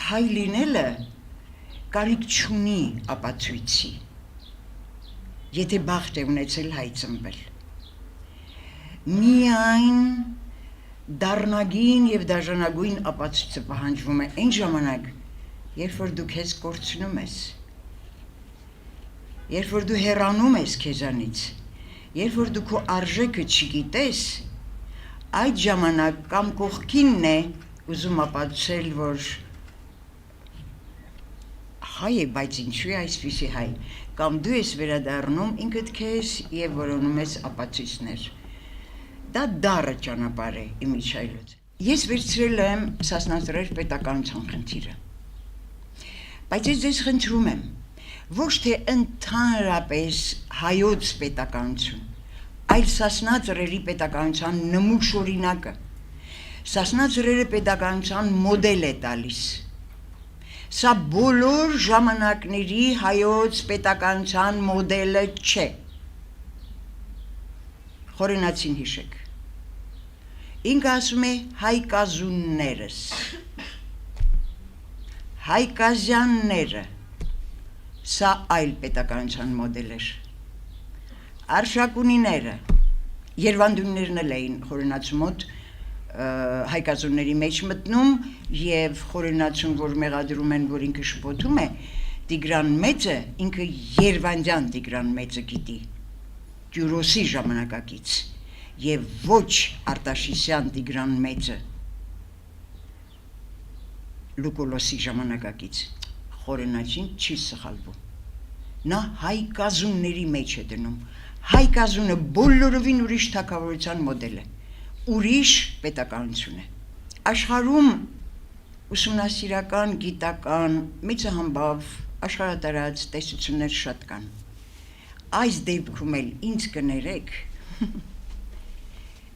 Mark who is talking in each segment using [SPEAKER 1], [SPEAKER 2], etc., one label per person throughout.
[SPEAKER 1] հայ լինելը կարիք չունի ապացույցի, եթե բախտ է ունեցել հայ ծնվել։ Միայն դառնագին և դաժանագույն ապացույցը պահանջվում է այն ժամանակ, երբ որ դու քեզ կորցնում ես, երբ որ դու հեռանում ես քեզանից, երբ որ դու քո արժեքը չգիտես, այդ ժամանակ կամ կողքինն է ուզում ապացուցել, որ հայ է, բայց ինչու է այսպիսի հայ, կամ դու ես վերադառնում ինքդ քեզ և որոնում ես ապացույցներ։ Դա դառը ճանապարհ է իմիջայլոց։ Ես վերցրել եմ Սասնաձորեր պետականության խնդիրը, բայց ես ձեզ խնդրում եմ, ոչ թե ընդհանրապես հայոց պետականություն, այլ Սասնաձորերի պետականության նմուշ օրինակը։ Սասնաձորերը պետականության մոդել է տալիս։ Սա բոլոր ժամանակների հայոց պետականության մոդելը չէ։ Խորենացին հիշեք։ Ինքը ասում է հայկազուններս, հայկազյանները, սա այլ պետականության մոդել էր։ Արշակունիները, երվանդուններն էլ էին խորենացու մոտ հայկազունների մեջ մտնում և խորենացուն, որ մեղադրում են, որ ինքը շփոթում է, Տիգրան մեծը, ինքը երվանդյան Տիգրան մեծը գիտի, Կյուրոսի ժամանակակից, և ոչ Արտաշիսյան Տիգրան մեծը, Լուկոլոսի ժամանակակից, խորենացին չի սխալվում։ Նա հայկազունների մեջ է դնում, հայկազունը բոլորովին ուրիշ թագավորության մոդել է, ուրիշ պետականություն է։ Աշխարհում ուսումնասիրական, գիտական, մեծահամբավ, աշխարհատարած տեսություններ շատ կան։ Այս դեպքում էլ ինձ կներեք,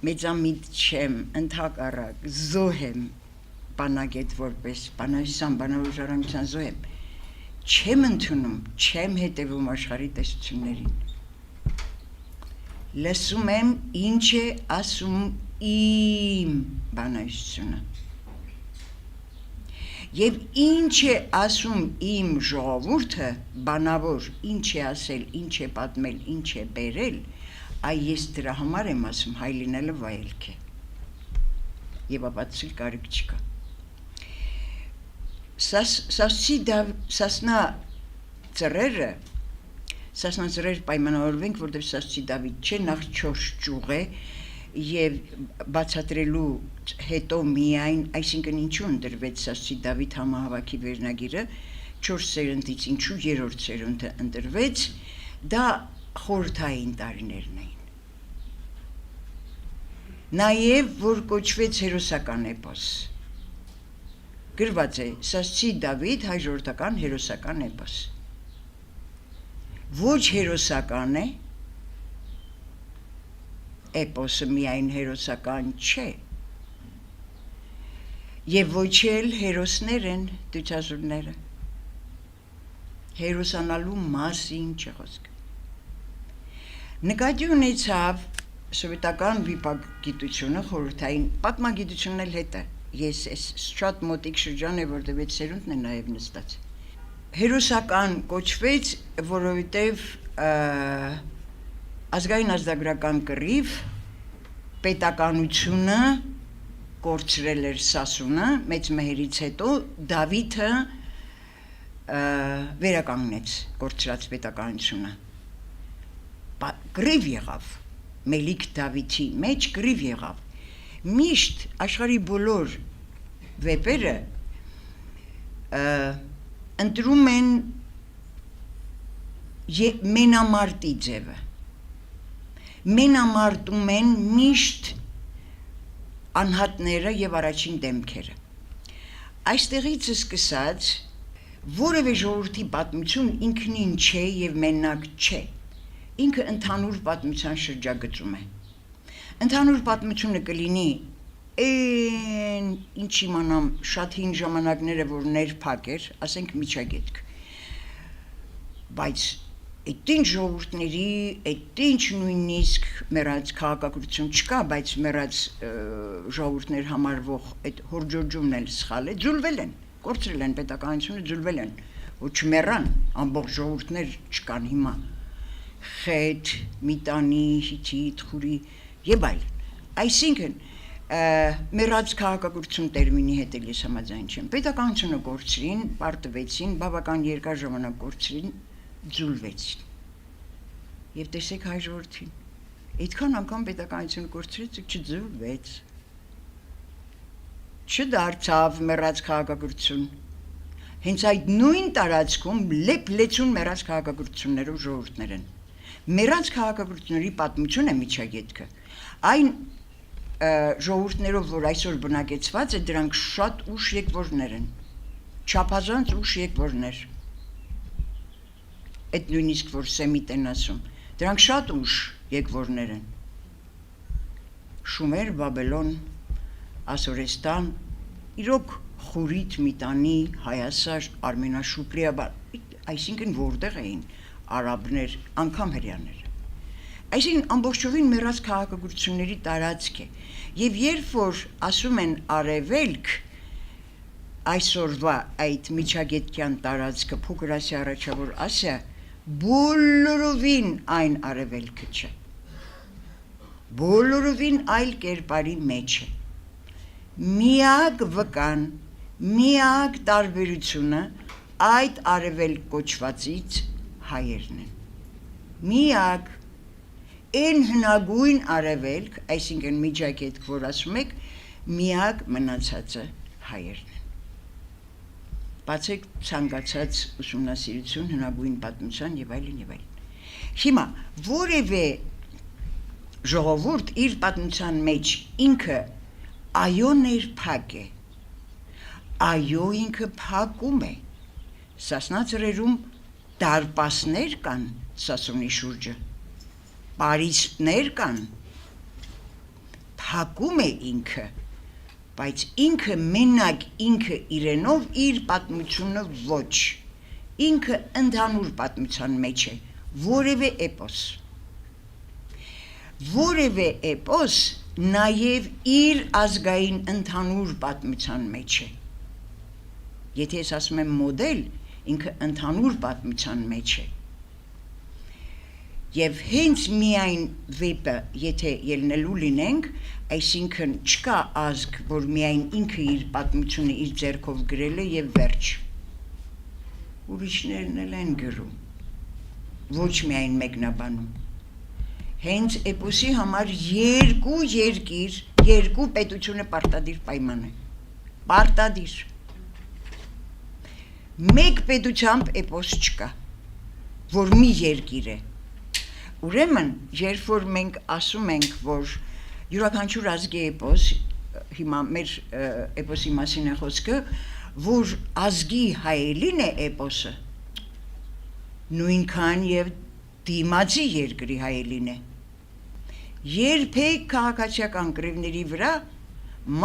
[SPEAKER 1] մեծամիտ չեմ, ընդհակառակ, զոհ եմ բանագետ որպես բանահյուսան, բանավոր ժառանգության զոհ եմ, չեմ ընդունում, չեմ հետևում աշխարհի տեսություններին։ Լսում եմ ինչ է ասում իմ բանահյուսությունը։ Եվ ինչ է ասում իմ ժողովուրդը, բանավոր, ինչ է ասել, ինչ է պատմել, ինչ է բերել, այ ես դրա համար եմ ասում, հայ լինելը վայելք է։ Եվ ապացուցել կարիք չկա։ Սասնա ծռերը, Սասնաձորեր պայմանավորվենք, որտեղ Սասնի Դավիթ չէ, նախ 4 ճյուղ է և բացատրելու հետո միայն, այսինքն ինչու ընտրվեց Սասնի Դավիթ համահավաքի վերնագիրը, 4 սերնդից ինչու 3-րդ սերունդը ընտրվեց, դա խորհրդային տարիներն էին։ Նաև, որ կոչվեց հերոսական էպոս, գրված է Սասնի Դավիթ հայ ժողովրդական հերոսական էպոս։ Ոչ հերոսական է, էպոսը միայն հերոսական չէ, և ոչ էլ հերոսներ են դյուցազուրները, հերոսանալու մասին չի խոսքը։ Նկատի ունեցավ սովետական վիպագիտությունը, խորհրդային պատմագիտությունն էլ հետը, ես շատ մոտիկ շրջան է, որտեղ 6 սերունդն է նաև նստած։ Հերոսական կոչվեց, որովհետև ազգային ազգագրական կռիվ պետականությունը կորցրել էր Սասունը, մեծ մահերից հետո Դավիթը վերականգնեց կորցրած պետականությունը։ Կռիվ եղավ, Մելիք Դավիթի մեջ կռիվ եղավ։ Միշտ աշխարհի բոլոր վեպերը ընտրում են մենամարտի ձևը, մենամարտում են միշտ անհատները և առաջին դեմքերը։ Այստեղից սկսած որևէ ժողովրդի պատմություն ինքնին չէ և մենակ չէ, ինքը ընդհանուր պատմության շրջագծում է։ Ընդհանուր պատմությունը կլինի ինչ իմանամ շատ հին ժամանակները, որ ներփակ էր, ասենք միջագետք, բայց այդ ինչ ժողովուրդների, այդ ինչ նույնիսկ մեռած քաղաքակրթություն չկա, բայց մեռած ժողովուրդներ համարվող այդ հորջորջումն էլ սխալ է, ձուլվել են, կորցրել են պետականությունը, ձուլվել են, որ չմեռան, ամբողջ ժողովուրդներ չկան հիմա, խետ, միտանի, հիթիթ, խուրի եւ այլն, այսինքն մեռած քաղաքակրթություն տերմինի հետ էլ ես համաձայն չեմ, պետականությունը կորցրին, պարտվեցին, բավական երկար ժամանակ կորցրին, ձուլվեցին եւ տեսեք հայ ժողովրդին, այդքան անգամ պետականությունը կորցրեց ու չձուլվեց, չդարձավ մեռած քաղաքակրթություն, հենց այդ նույն տարածքում լեփ-լեցուն մեռած քաղաքակրթություններով ժողովուրդներ են, մեռած քաղաքակրթությունների պատմություն է միջագետքը, այն ժողովուրդներով, որ այսօր բնակեցված է, դրանք շատ ուշ եկվորներ են, չափազանց ուշ եկվորներ, այդ նույնիսկ որ սեմիտ են ասում, դրանք շատ ուշ եկվորներ են, Շումեր, Բաբելոն, Ասորեստան, իրոք Խուրիթ, Միտանի, Հայասար, Արմենաշուպլիա, այսինքն որտեղ էին արաբներ, անգամ հրեաներ, այսինքն ամբողջովին մեռած քաղաքակրթությունների տարածք է, եւ երբ որ ասում են արևելք, այսօրվա այդ միջագետքյան տարածքը Փոքր Ասիա, Առաջավոր Ասիա, բոլորովին այն արևելքը չէ, բոլորովին այլ կերպարի մեջ է, միակ վկան, միակ տարբերությունը այդ արևելք կոչվածից հայերն են, միակ Այն հնագույն արևելք, այսինքն միջագետք, որ ասում եք, միակ մնացածը հայերն են։ Բացեք ցանկացած ուսումնասիրություն, հնագույն պատմության եւ այլն եւ այլն։ Հիմա որևէ ժողովուրդ իր պատմության մեջ ինքը այո ներփակ է, այո ինքը փակում է։ Սասնա ծռերում դարպասներ կան Սասունի շուրջը։ Պարիսպներ կան, փակում է ինքը, բայց ինքը մենակ ինքը իրենով իր պատմությունը ոչ, ինքը ընդհանուր պատմության մեջ է, որևէ էպոս նաև իր ազգային ընդհանուր պատմության մեջ է, եթե ես ասում եմ մոդել, ինքը ընդհանուր պատմության մեջ է, Եվ հենց միայն վեպը, եթե ելնելու լինենք, այսինքն չկա ազգ, որ միայն ինքը իր պատմությունը իր ձեռքով գրել է եւ վերջ։ Ուրիշներն էլ են գրում, ոչ միայն մեկնաբանում։ Հենց էպոսի համար երկու երկիր, երկու պետությունը պարտադիր պայման է։ Պարտադիր։ Մեկ պետությամբ էպոս չկա, որ մի երկիր է։ Ուրեմն, երբ որ մենք ասում ենք, որ յուրաքանչյուր ազգի էպոս, հիմա մեր էպոսի մասին է խոսքը, որ ազգի հայելին է էպոսը, նույնքան եւ դիմացի երկրի հայելին է։ Երբեք քաղաքացիական կռիվների վրա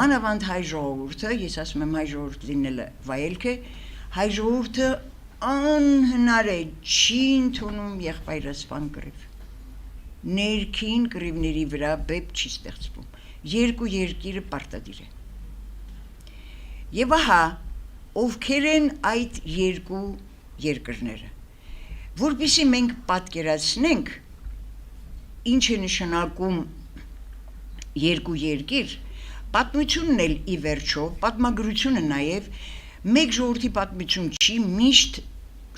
[SPEAKER 1] մանավանդ հայ ժողովուրդը, ես ասում եմ հայ ժողովուրդ լինելը վայելք է, հայ ժողովուրդը անհնար է չի ընդունում եղբայրասպան կռիվ։ Ներքին կռիվների վրա բեպ չի ստեղծվում, երկու երկիրը պարտադիր է։ Եվ ահա, ովքեր են այդ երկու երկրները, որպեսզի մենք պատկերացնենք, ինչ է նշանակում երկու երկիր, պատմությունն էլ ի վերջո, պատմագրությունը նաև, մեկ ժողովրդի պատմություն չի, միշտ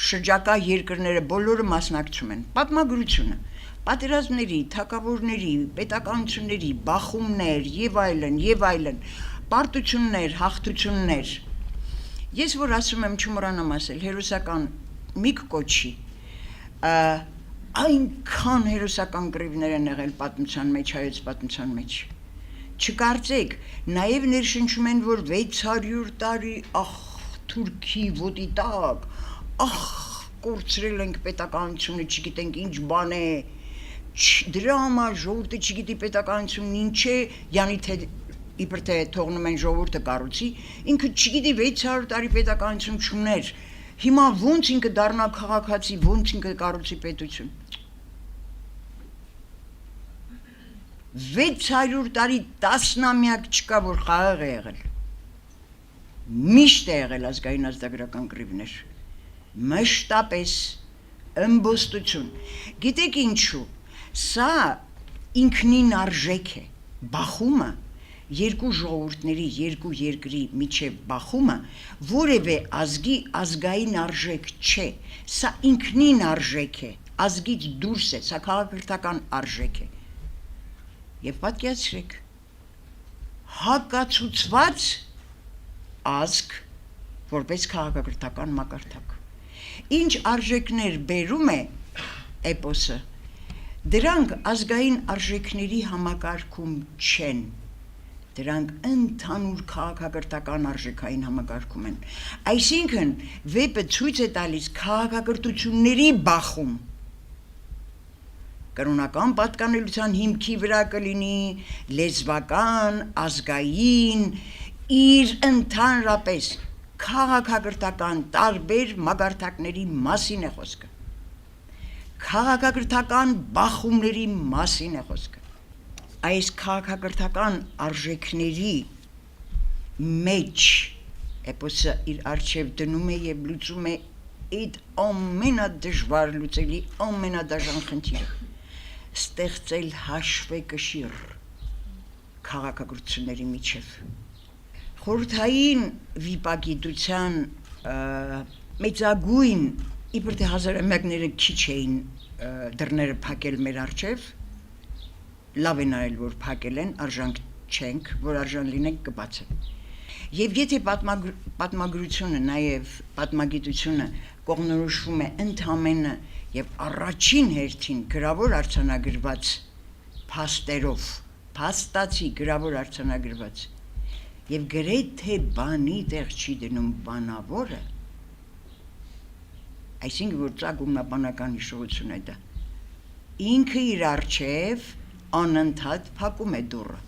[SPEAKER 1] շրջակա երկրները բոլորը մասնակցում են, պատմագրությունը, պատերազմների, թագավորների, պետականությունների, բախումներ եւ այլն, պարտություններ, հաղթություններ։ Ես որ ասում եմ չմոռանամ ասել, հերոսական միք կոչի, այնքան հերոսական կռիվներ են եղել պատմության մեջ, հայոց պատմության մեջ։ Չկարծեք, նաեւ ներշնչում են, որ 600 տարի, թուրքի ոտի տակ, կորցրել ենք պետականությունը, չգիտենք ինչ բան է, դրա համար ժողովուրդը չգիտի պետականությունն ինչ է, յանի թե իբր թե թողնում են ժողովուրդը կառուցի, ինքը չգիտի 600 տարի պետականություն չուներ, հիմա ոնց ինքը դառնա քաղաքացի, ոնց ինքը կառուցի պետություն։ 600 տարի տասնամյակ չկա, որ խաղաղ է եղել։ Միշտ է եղել ազգային ազատագրական կռիվներ, մշտապես ըմբոստություն։ Գիտեք ինչու, սա ինքնին արժեք է, բախումը, երկու ժողովուրդների, երկու երկրի միջև բախումը որևէ ազգի ազգային արժեք չէ, սա ինքնին արժեք է, ազգից դուրս է, սա քաղաքական արժեք է։ Եվ պատկերացրեք, հակացուցված ազգ որպես քաղաքական մակարդակ։ Ինչ արժեքներ բերում է էպոսը, դրանք ազգային արժեքների համակարգում չեն, դրանք ընդհանուր քաղաքակրթական արժեքային համակարգում են։ Այսինքն վեպը ցույց է տալիս քաղաքակրթությունների բախում, կրոնական պատկանելության հիմքի վրա կլինի, լեզվական, ազգային, իր ընդհանրապես քաղաքակրթական տարբեր մակարդակների մասին է խոսքը, քաղաքակրթական բախումների մասին է խոսքը։ Այս քաղաքակրթական արժեքների մեջ էպոսը իր առջև դնում է և լուծում է այդ ամենադժվար լուծելի ամենադաժան խնդիրը, ստեղծել հաշվեկշիռ քաղաքակրթությունների միջև։ Խորհրդային վիպագիտության մեծագույն, իբր թե հազարամյակները քիչ էին դռները փակել մեր առջև, լավ են արել, որ փակել են, արժանք չենք, որ արժան լինենք կբացեն։ Եվ եթե պատմագրությունը, նաև պատմագիտությունը կողմնորոշվում է ընդամենը և առաջին հերթին գրավոր արձանագրված փաստերով, փաստացի գրավոր արձանագրված, և գրեթե բանի տեղ չի դնում բանավորը, այսինքն որ ծագումնաբանական հիշողություն է դա, ինքը իր առջև անընդհատ փակում է դուռը,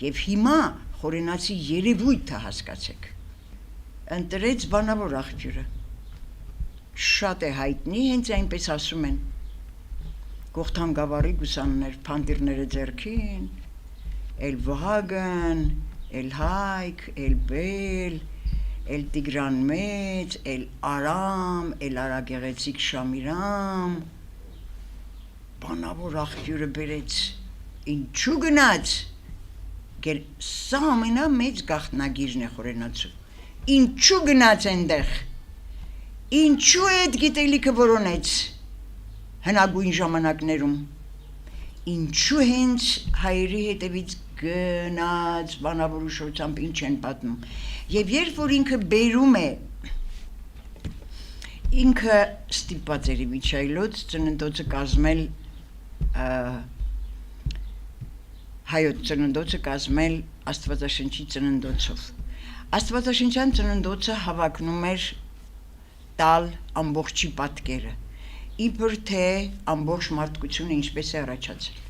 [SPEAKER 1] և հիմա խորենացի երևույթը հասկացեք, ընտրեց բանավոր աղբյուրը, շատ է հայտնի, հենց այնպես ասում են, Կողթան գավառի գուսաններ, փանդիրները ձեռքին, էլ Վահագն, էլ Հայք, էլ Բել, էլ Տիգրան մեծ, էլ Արամ, էլ Արագեղեցիկ Շամիրամ, բանավոր աղբյուրը բերեց, ինչու գնաց, սա ամենամեծ գաղտնագիրն է խորենացու, ինչու գնաց այնտեղ, ինչու է այդ գիտելիքը որոնեց հնագույն ժամանակներում, ինչու հենց հայերի հետևից գնաց բանավոր ուշությամբ ինչ են պատմում, և երբ որ ինքը բերում է, ինքը ստիպված էր Միչայլոց ծննդոցը կազմել, հայոց ծննդոցը կազմել Աստվածաշնչի ծննդոցով, Աստվածաշնչյան ծննդոցը հավակնում էր տալ ամբողջի պատկերը, իբր թե ամբողջ մարդկությունը ինչպես է առաջացել։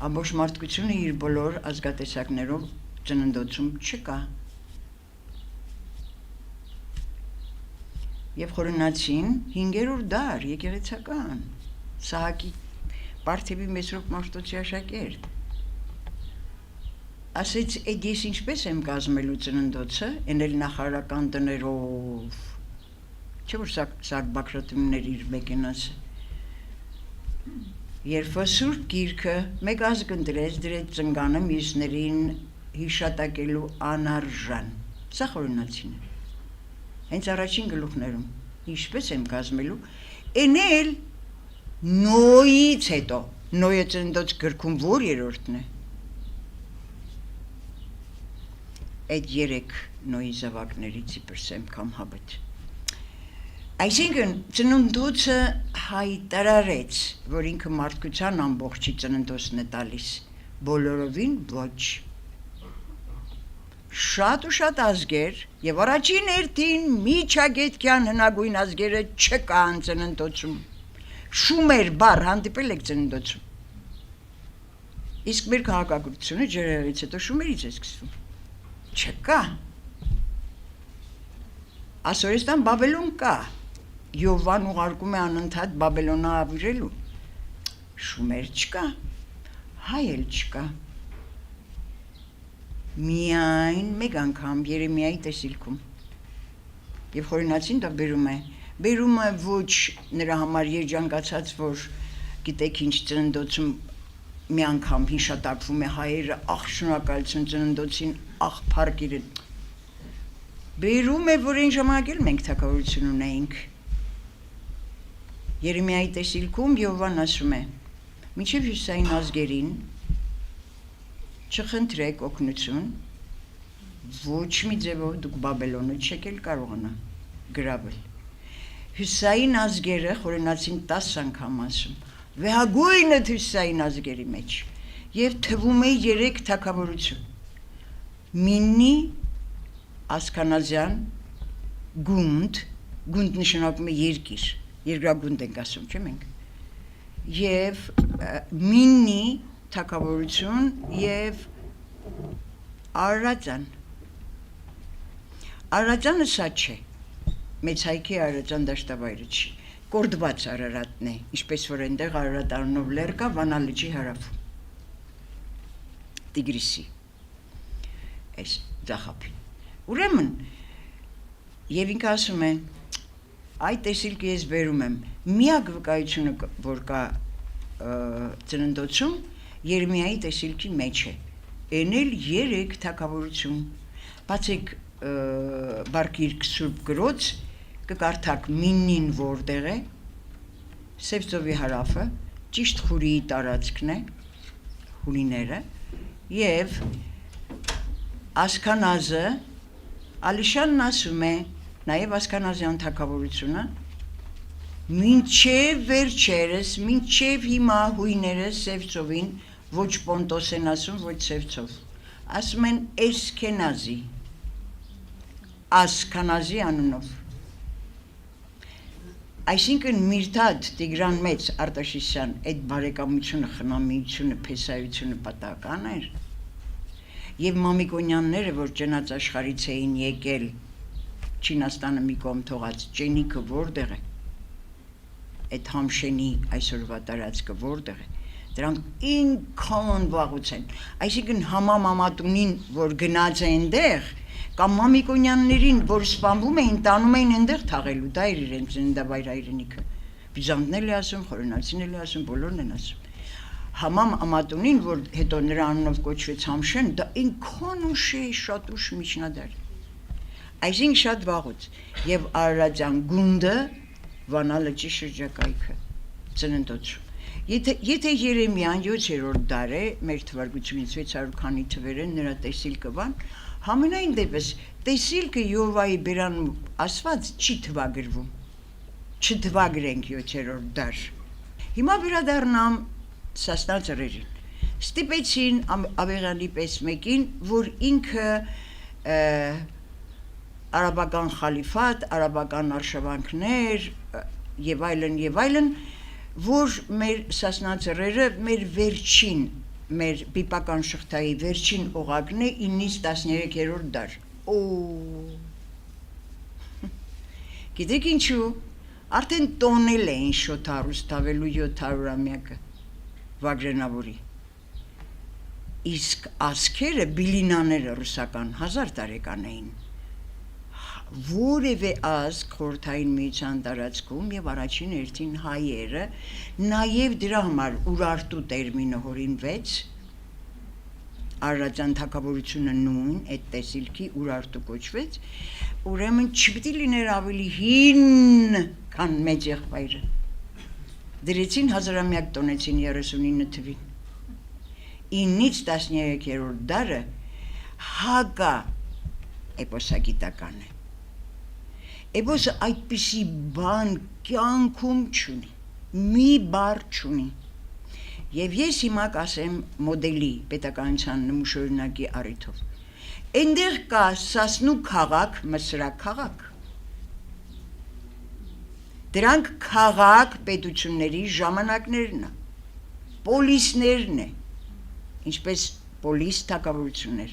[SPEAKER 1] Ամբողջ մարդկությունը իր բոլոր ազգատեսակներով ծննդոցում չկա։ Եվ խորենացին 5-րդ դար եկեղեցական, Սահակի Պարթևի Մեսրոպ Մաշտոցի աշակերտ, ասեց, էդ ես ինչպես եմ կազմելու ծննդոցը, են էլ նախարարական տներով, չէ որ Սարգ Բագրատունիներ իր մեկենաց, երբ Սուրբ Գիրքը մեկ ազգ ընտրեց, դրեց ծնգանը մյուսներին հիշատակելու անարժան, սա խորենացին է, հենց առաջին գլուխներում, ինչպես եմ կազմելու, են էլ Նոյից հետո, Նոյը ծննդոց գրքում որ երորդն է, այդ 3 Նոյի զավակներից իպրսեմ կամ հաբտ։ Այսինքն ծննդոցը հայտարարեց, որ ինքը մարդկության ամբողջի ծննդոցն է տալիս, բոլորովին ոչ։ Շատ ու շատ ազգեր և առաջին հերթին միջագետքյան հնագույն ազգերը չկան ծննդոցում, շումեր բառ հանդիպել եք ծննդոցում, իսկ մեր քաղաքակրթությունը ջրհեղից հետո շումերից է սկսվում, չկա, Ասորեստան Բաբելոն կա, Յովվան ուղարկում է անընդհատ Բաբելոնը ավիրելու, շումեր չկա, հայ էլ չկա, միայն մեկ անգամ Երեմիայի տեսիլքում։ Եվ Խորենացին դա բերում է ոչ նրա համար երջանկացած, որ գիտեք ինչ ծննդոցում մի անգամ հիշատակվում է հայերը, ախ շնորհակալություն ծննդոցին, ախ փառք իրեն։ Բերում է, որ այն ժամանակ էլ մենք թագավորություն ունեինք։ Երեմիայի տեսիլքում Յովան ասում է. «Մինչև հյուսային ազգերին չխնդրեք օգնություն, ոչ մի ձևով դուք Բաբելոնը չեք էլ կարողանա գրավել»։ Հյուսային ազգերը Խորենացին 10 անգամ ասում, վեհագույնը հյուսային ազգերի մեջ, եւ թվում է 3 թագավորություն։ Միննի, Ասքանազյան, գունդ նշանակում է երկիր, երկրագունդ ենք ասում, չէ՞ մենք։ Եվ Միննի թագավորություն եւ Արարատյան։ Արարատյանը սա չէ։ Մեծ հայքի Արարատյան դաշտավայրը չի։ Կորդված Արարատն է, ինչպես որ այնտեղ Արարատ անունով լեռ կա Վանա լճի հարավում։ Տիգրիսի։ Այս ձախապին։ Ուրեմն, եւ ինքը ասում է, այդ տեսիլքը ես բերում եմ, միակ վկայությունը, որ կա ծննդոցում, Երեմիայի տեսիլքի մեջ է։ Էն էլ 3 թագավորություն։ Բացեք Բարգիրք Սուրբ գրոց կկարդաք Միննին որտեղ է, Սևծովի հարավը, ճիշտ Խուրիի տարածքն է, հունիները, եւ Ասքանազը, Ալիշանն ասում է, նաեւ Ասքանազյան թագավորությունը, մինչև վերջերս, մինչև հիմա հույները Սևծովին, ոչ Պոնտոս են ասում, ոչ Սևծով, ասում են Էսքենազի, Ասքանազի անունով։ Այսինքն Միրթադ Տիգրան Մեծ Արտաշիսյան այդ բարեկամությունը, խնամիությունը, փեսայությունը պատահական էր։ Եվ Մամիկոնյանները, որ ճնած աշխարհից էին եկել, Չինաստանը մի կողմ թողած, Ճենիքը որտեղ է։ Այդ Համշենի այսօրվա տարածքը որտեղ է։ Դրանք ինքան վաղուց են։ Այսինքն Համա Մամատունին, որ գնաց է այնտեղ, կամ Մամիկոնյաններին, որ սպանվում էին, տանում էին այնտեղ թաղելու, դա էր իրենց ծննդավայր հայրենիքը։ Բյուզանդն էլ է ասում, Խորենացին էլ է ասում, բոլորն են ասում։ Համա Մամատունին, որ հետո նրա անունով կոչվեց Համշեն, դա ինքան ուշ է, շատ ուշ միջնադար։ Այսինքն շատ վաղուց։ Եվ Արարատյան գունդը Վանա լճի շրջակայքը ծննդոցում։ Եթե Երեմիան 7-րդ դար է, մեր թվարկությունից 600 քանի թվեր են նրա տեսիլքը բան, համենայն դեպս տեսիլքը Յովայի բերանում ասված չի թվագրվում։ Չթվագրենք 7-րդ դար։ Հիմա վերադառնամ Սասնա ծռերին։ Ստիպեցին Աբեղյանի պես մեկին, որ ինքը արաբական խալիֆատ, արաբական արշավանքներ եւ այլն, որ մեր Սասնա ծռերը մեր վերջին, մեր բիպական շղթայի վերջին օղակն է 9-ից 13-րդ դար։ Գիտեք ինչու, արդեն տոնել էին շոթ հարուստ ավելու 700-ամյակը Վագրենավորի։ Իսկ ասքերը, բիլինաները ռուսական 1000 տարեկան էին։ Որևէ ազգ խորհրդային միության տարածքում եւ առաջին հերթին հայերը, նաեւ դրա համար Ուրարտու տերմինը հորինվեց, Արարատյան թագավորությունը նույն այդ տեսիլքի Ուրարտու կոչվեց, ուրեմն չպետք է լիներ ավելի հին, քան մեծ եղբայրը։ Դրեցին 1000-ամյակ տոնեցին 39 թվին։ 9-ից 13-րդ դարը հակա էպոսագիտական է։ Էպոսը այդպիսի բան կյանքում չունի, մի բառ չունի։ Եվ ես հիմա կասեմ մոդելի պետականության նմուշօրինակի առիթով։ Այնտեղ կա Սասնու քաղաք, Մսրակ քաղաք։ Դրանք քաղաք պետությունների ժամանակներն է, պոլիսներն է, ինչպես պոլիս թագավորություններ։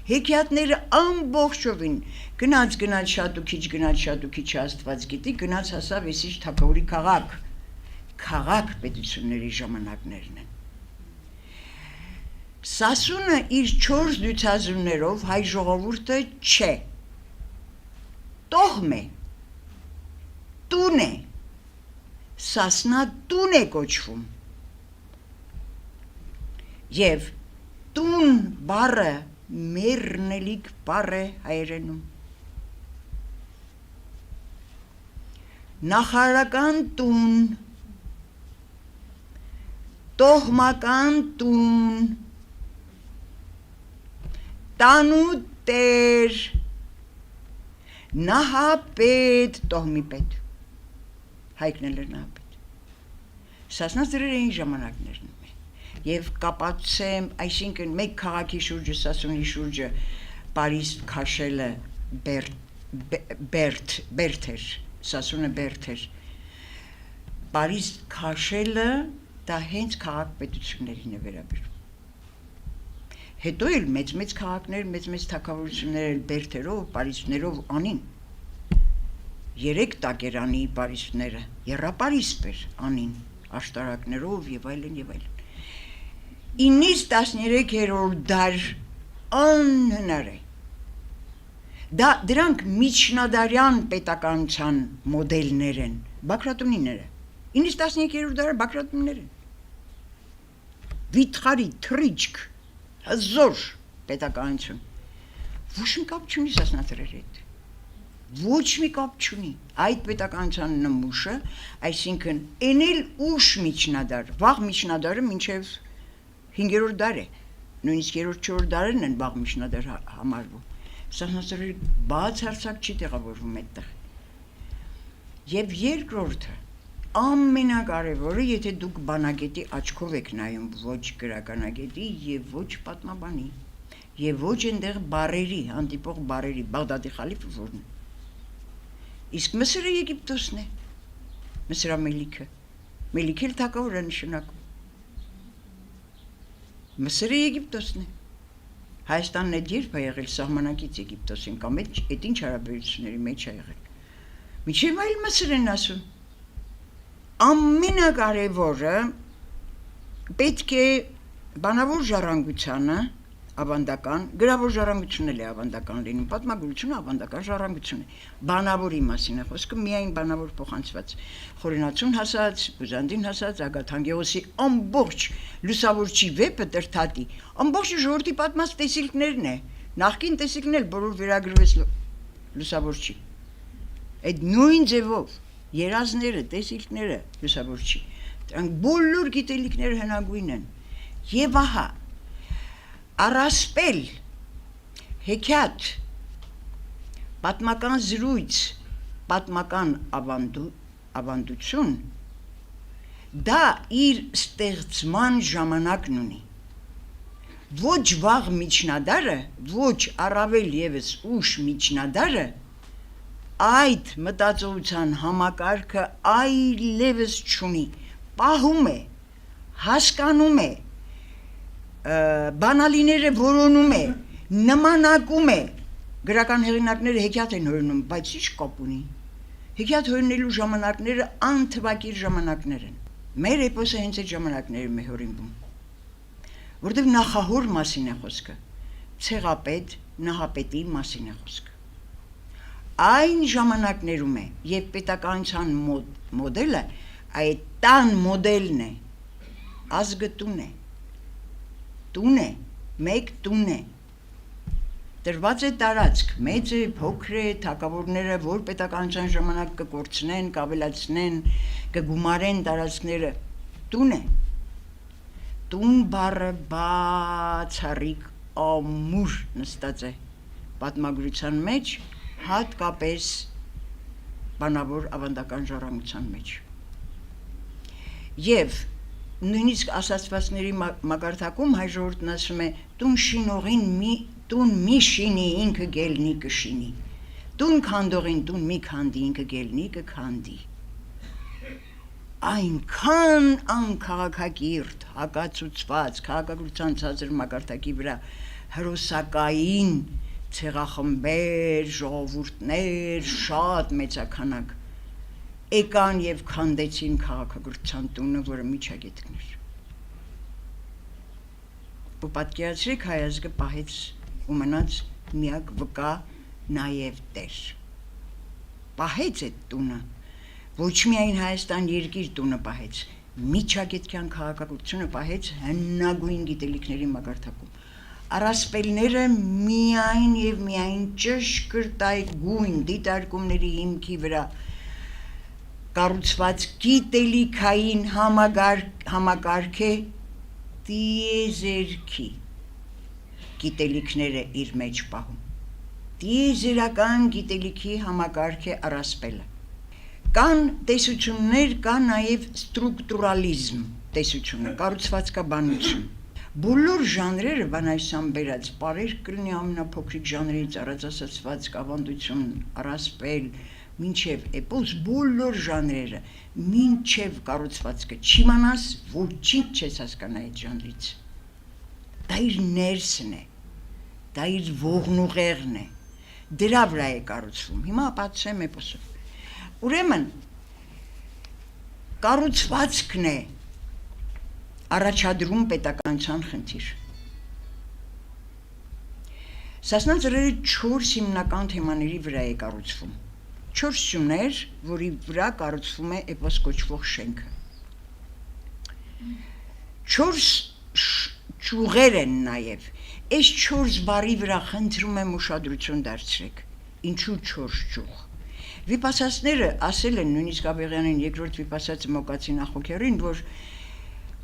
[SPEAKER 1] Հեքիաթները ամբողջովին գնաց շատ ու քիչ Աստված գիտի, գնաց հասավ էսի թագավորի քաղաք պետությունների ժամանակներն են։ Սասունը իր 4 դյուցազուններով հայ ժողովուրդը չէ, տողմ է, տուն է, Սասնա տուն է կոչվում, և տուն բառը մեռնելիք բառ է հայերենում, նախարարական տուն, տոհմական տուն, տանու տեր, նահապետ, տոհմի պետ, հայկնել էր նահապետ, Սասնաձրեր էին ժամանակներն և կապացեմ, այսինքն մեկ քաղաքի շուրջը, Սասունի շուրջը Պարիս քաշելը բերդ էր, Սասունը բերդ էր, Պարիս քաշելը դա հենց քաղաքպետություններին է վերաբերում, հետո էլ մեծ քաղաքներ, մեծ թագավորություններ էլ բերդերով, Պարիսներով անին, 3 տակերանի Պարիսները, եռապարիսպ էր անին, աշտարակներով և այլն և այլն, 9-ից 13-րդ դար անհնար է, դրանք միջնադարյան պետականության մոդելներ են, Բագրատունիները, 9-ից 13-րդ դարը Բագրատունիներ են, վիթխարի, թռիչք, հզոր պետականություն, ոչ մի կապ չունի Սասնաձրերի հետ, ոչ մի կապ չունի, այդ պետականության նմուշը, այսինքն էնել ուշ միջնադար, վաղ միջնադարը մինչև 5-րդ դար է, նույնիսկ 3-4 դարերն են վաղ միջնադար համարվում, Սասնաձրերը բացարձակ չի տեղավորվում այդտեղ, և երկրորդը, ամենակարևորը, եթե դուք բանագետի աչքով եք նայում, ոչ գրականագետի և ոչ պատմաբանի, և ոչ այնտեղ բառերի, հանդիպող բառերի, Բաղդադի խալիֆը որն է, իսկ Մսրը Եգիպտոսն է, Մսրամելիքը, Մելիքը էլ թագավոր է նշանակում, Մսրը Եգիպտոսն է, Հայաստանն էդ երբ է եղել սահմանակից Եգիպտոսին, կամ էդ ինչ հարաբերությունների մեջ է եղել, մինչև այլ Մսր են ասում, ամենակարևորը պետք է բանավոր ժառանգությանը ավանդական, գրավոր ժառանգությունն էլ է ավանդական լինում, պատմագրությունը ավանդական ժառանգություն է, բանավորի մասին է խոսքը, միայն բանավոր փոխանցված, Խորենացուն հասած, Բյուզանդին հասած, Ագաթանգեոսի ամբողջ լուսավորչի վեպը Տրթատի, ամբողջ ժողովրդի պատմած տեսիլքներն է, նախկին տեսիլքն էլ բոլոր վերագրվեց լուսավորչի, այդ նույն ձևով, երազները, տեսիլքները լուսավորչի, դրանք բոլոր գիտելիքները հնագույն են, և ահա, առասպել, հեքիաթ, պատմական զրույց, պատմական ավանդություն, դա իր ստեղծման ժամանակն ունի, ոչ վաղ միջնադարը, ոչ առավել ևս ուշ միջնադարը, այդ մտածողության համակարգը այլևս չունի, պահում է, հասկանում է, բանալիները որոնում է, նմանակում է, գրական հեղինակները հեքիաթ են հորինում, բայց ինչ կապ ունի, հեքիաթ հորինելու ժամանակները անթվակիր ժամանակներ են, մեր էպոսը հենց այդ ժամանակներում է հորինվում, որտև նախահոր մասին է խոսքը, ցեղապետ, նահապետի մասին է խոսքը, այն ժամանակներում է, և պետականության մոդելը, այդ տան մոդելն է, ազգը տուն է, մեկ տուն է, տրված է տարածք, մեծ է, փոքր է, թագավորները, որ պետականության ժամանակ կկորցնեն, կավելացնեն, կգումարեն տարածքները, տուն է, տուն բառը բացառիկ ամուր նստած է պատմագրության մեջ, հատկապես բանավոր ավանդական ժառանգության մեջ։ Եվ նույնիսկ ասացվածքների մակարդակում հայ ժողովուրդն ասում է տուն շինողին տուն մի շինի, ինքը գելնի կշինի, տուն քանդողին տուն մի քանդի, ինքը գելնի կքանդի։ Այնքան անքաղաքակիրթ, հակացուցված, քաղաքակրթության ցածր մակարդակի վրա հրոսակային ցեղախմբեր, ժողովուրդներ, շատ մեծաքանակ եկան և քանդեցին քաղաքակրթության տունը, որը միջագետքն էր։ ու պատկերացրեք հայ ազգը պահեց ու մնաց միակ վկա նաև տեր։ Պահեց այդ տունը, ոչ միայն Հայաստան երկիր տունը պահեց, միջագետքյան քաղաքականությունը պահեց հնագույն գիտելիքների մակարդակում։ Առասպելները միայն եւ միայն ճշգրտայգույն դիտարկումների հիմքի վրա կառուցված գիտելիքային համակարգ է տիեզերքի գիտելիքները իր մեջ պահում։ Տիեզերական գիտելիքի համակարգ է առասպելը։ Կան տեսություններ, կա նաև ստրուկտուրալիզմ տեսությունը, կառուցվածքաբանություն։ Բոլոր ժանրերը բանայսան բերած պարեր կլինի ամենափոքրիկ ժանրից առաջ ասացված կավանդություն, առասպել, մինչև էպոս, բոլոր ժանրերը, մինչև կառուցվածքը չիմանաս, ոչինչ չես հասկանա այդ ժանրից։ Դա իր ներսն է, դա իր ողնուղեղն է, դրա վրա է կառուցվում։ Հիմա պատսեմ էպոսով։ Ուրեմն կառուցվածքն է առաջադրում պետականության խնդիր։ Սասնա ծռերը 4 հիմնական թեմաների վրա է կառուցվում։ 4 սյուներ, որի վրա կառուցվում է էպոս կոչվող շենքը։ 4 ճյուղեր են նաև։ Այս 4 բառի վրա խնդրում եմ ուշադրություն դարձրեք։ Ինչու 4 ճյուղ։ Վիպասացները ասել են, նույնիսկ Աբեղյանին երկրորդ վիպասացը Մոկացի նախոգերին, որ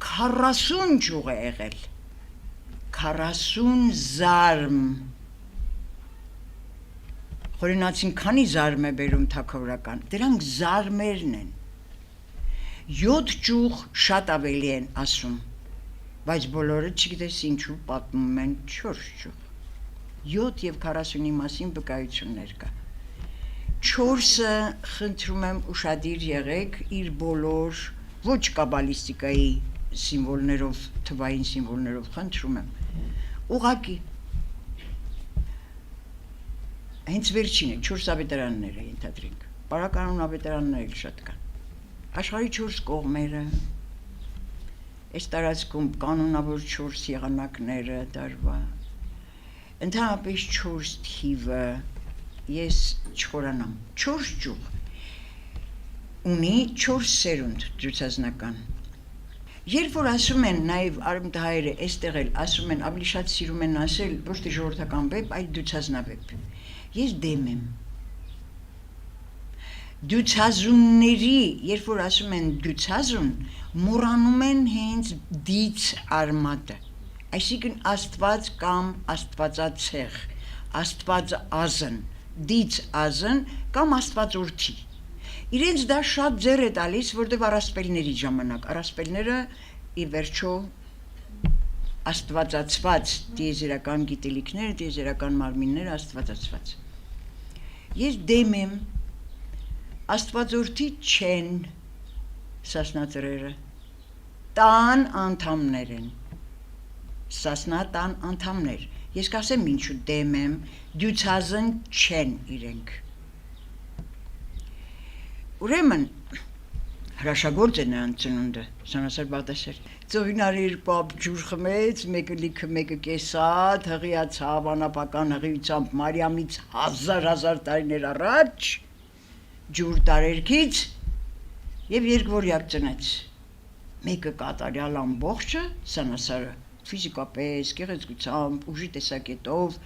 [SPEAKER 1] 40 ճյուղ է եղել, 40 զարմ։ Խորենացին քանի զարմ է բերում թագավորական, դրանք զարմերն են։ 7 ճյուղ շատ ավելի են ասում, բայց բոլորը չգիտես ինչու պատմում են 4 ճյուղ։ 7 և 40-ի մասին վկայություններ կա։ 4-ը խնդրում եմ ուշադիր եղեք իր բոլոր ոչ կաբալիստիկայի սիմվոլներով, թվային սիմվոլներով խնդրում եմ, ուղղակի հենց վերջինը 4 ավետարաններ է ենթադրենք, պարականոն ավետարաններ էլ շատ կան, աշխարհի 4 կողմերը, այս տարածքում կանոնավոր 4 եղանակները տարվա, ընդհանրապես 4 թիվը, ես չխորանամ, 4 ճյուղ, ունի 4 սերունդ դրուցազնական։ Երբ որ ասում են նաև արմտահայերը այստեղ էլ ասում են ավելի շատ սիրում են ասել ոչ թե ժողովրդական վեպ, այլ դյուցազնավեպ։ Ես դեմ եմ։ Դյուցազունների, երբ որ ասում են դյուցազուն, մոռանում են հենց դից արմատը, այսինքն Աստված կամ Աստվածացեղ, Աստվածազն, դից ազն կամ Աստվածորդի։ Իրենց դա շատ ձեռ է տալիս, որտև առասպելների ժամանակ, առասպելները ի վերջո աստվածացված տիեզերական գիտելիքները, տիեզերական մարմինները աստվածացված։ Ես դեմ եմ, Աստվածորդի չեն Սասնա ծռերը, տան անդամներ են, Սասնա տան անդամներ, ես կասեմ ինչու դեմ եմ, դյուցազն չեն իրենք։ Ուրեմն հրաշագործ է նրանց ծնունդը, Սանասար Բաղդասարի։ Ծովինարի պապ ջուր խմեց, մեկը լիքը, մեկը կեսատ, հղիացավ անապական հղիությամբ Մարիամից 1000 տարիներ առաջ, ջուր տարերքից և երկվորյակ ծնեց։ Մեկը կատարյալ ամբողջը, Սանասարը, ֆիզիկապես, գեղեցկությամբ, ուժի տեսակետով,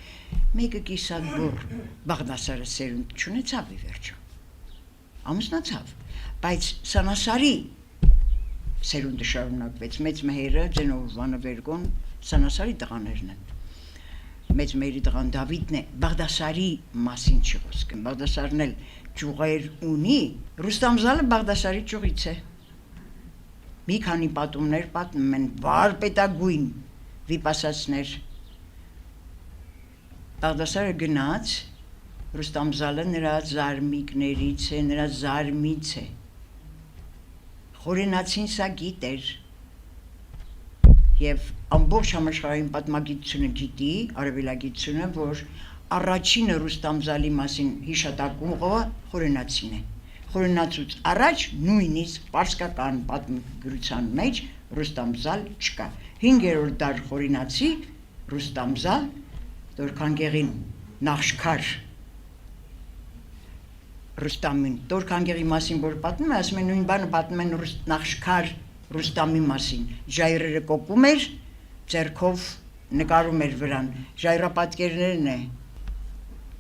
[SPEAKER 1] մեկը կիսատ բուռ, Բաղդասարը սերունդ չունեցավ ի վերջո։ Ամուսնացավ, բայց Սանասարի սերունդը շարունակվեց, մեծ մեհերը, Ձենովանը Վերգոն, Սանասարի տղաներն են, մեծ մեհերի տղան Դավիթն է, Բաղդասարի մասին չի խոսքը, Բաղդասարն էլ ճյուղեր ունի, Ռուստամզալը Բաղդասարի ճյուղից է, մի քանի պատումներ պատմում են, վարպետագույն վիպասացներ, Բաղդասարը գնաց, Ռուստամզալը նրա զարմիկներից է, նրա զարմից է, Խորենացին սա գիտեր և ամբողջ համաշխարհային պատմագիտությունը գիտի, արևելագիտությունը, որ առաջինը Ռուստամզալի մասին հիշատակումը Խորենացին է։ Խորենացուց առաջ նույնիսկ պարսկական պատմագրության մեջ Ռուստամզալ չկա։ 5-րդ դար խորինացի Ռուստամզալ Տորքանգեղին Նախշքար Ռուստամին Տորքանգեղի մասին որ պատմում է, ասում են նույն բանը պատմում են Նախշքար Ռուստամի մասին։ Ժայռերը կոպում էր, ձեռքով նկարում էր վրան, ժայռապատկերներն է։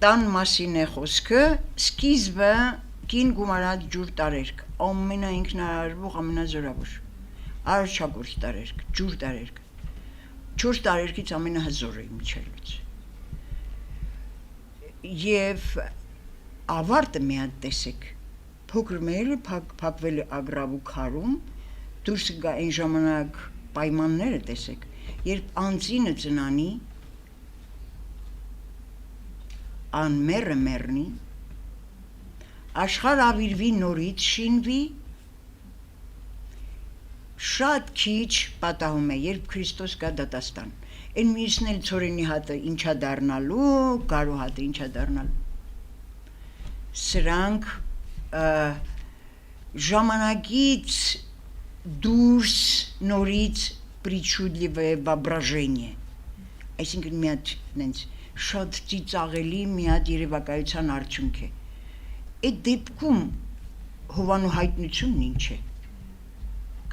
[SPEAKER 1] Տան մասին է խոսքը, սկիզբը կին գումարած ջուր տարերք, ամենաինքնարարվող, ամենազորավոր, արարչագործ տարերք, ջուր տարերք, 4 տարերքից ամենահզորը Միչելոց։ Եվ ավարտը մի հատ տեսեք, փոքր մերը փակվել է ագրավու քարում, դուրս գա այն ժամանակ պայմանները տեսեք, երբ անձինը ծնանի, անմերը մեռնի, աշխարհ ավիրվի նորից շինվի, շատ քիչ պատահում է, երբ Քրիստոս գա դատաստան, այն մյուսն էլ ցորենի հատը ինչա դառնալու, գարու հատը ինչա դառնալու, սրանք ժամանակից դուրս նորից причудливое воображение, այսինքն մի հատ նենց շատ ծիծաղելի մի հատ երևակայության արդյունք է։ Այդ դեպքում Հովանու հայտնությունն ինչ է։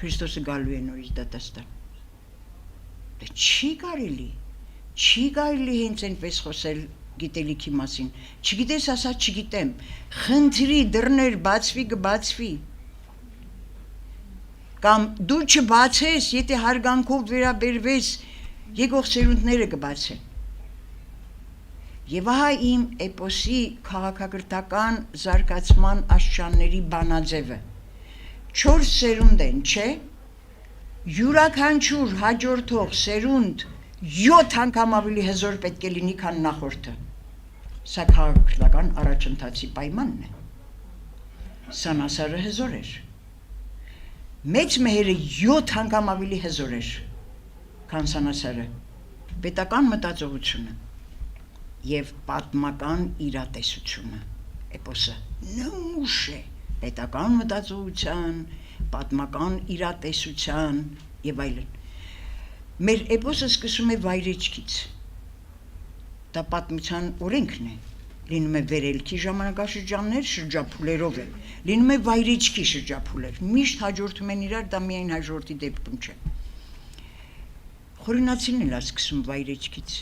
[SPEAKER 1] Քրիստոսը գալու է նորից դատաստան։ Դա չի կարելի հենց այնպես խոսել գիտելիքի մասին։ Չգիտես, ասա չգիտեմ, խնդրի դռներ բացվի կբացվի։ Կամ դու չբացես, եթե հարգանքով վերաբերվես, եկող սերունդները կբացեն։ Եվ ահա իմ էպոսի քաղաքակրթական զարգացման աշճանների բանաձևը 4 սերունդ են, չէ, յուրաքանչյուր հաջորդող սերունդ 7 անգամ ավելի հզոր պետք է լինի, քան նախորդը։ Սա քաղաքական առաջընթացի պայմանն է։ Սանասարը հզոր էր։ Մեծ մեհերը 7 անգամ ավելի հզոր էր, քան Սանասարը։ Պետական մտածողությունը եւ պատմական իրատեսությունը, էպոսը նմուշ է պետական մտածողության, պատմական իրատեսության եւ այլն։ Մեր էպոսը սկսում է վայրեջքից։ Դա պատմության օրենքն է։ Լինում է վերելքի ժամանակաշրջաններ, շրջափուլերով է։ Լինում է վայրեջքի շրջափուլեր։ Միշտ հաջորդում են իրար, դա միայն հաջորդի դեպքում չէ։ Խորինացին էլ սկսում վայրեջքից։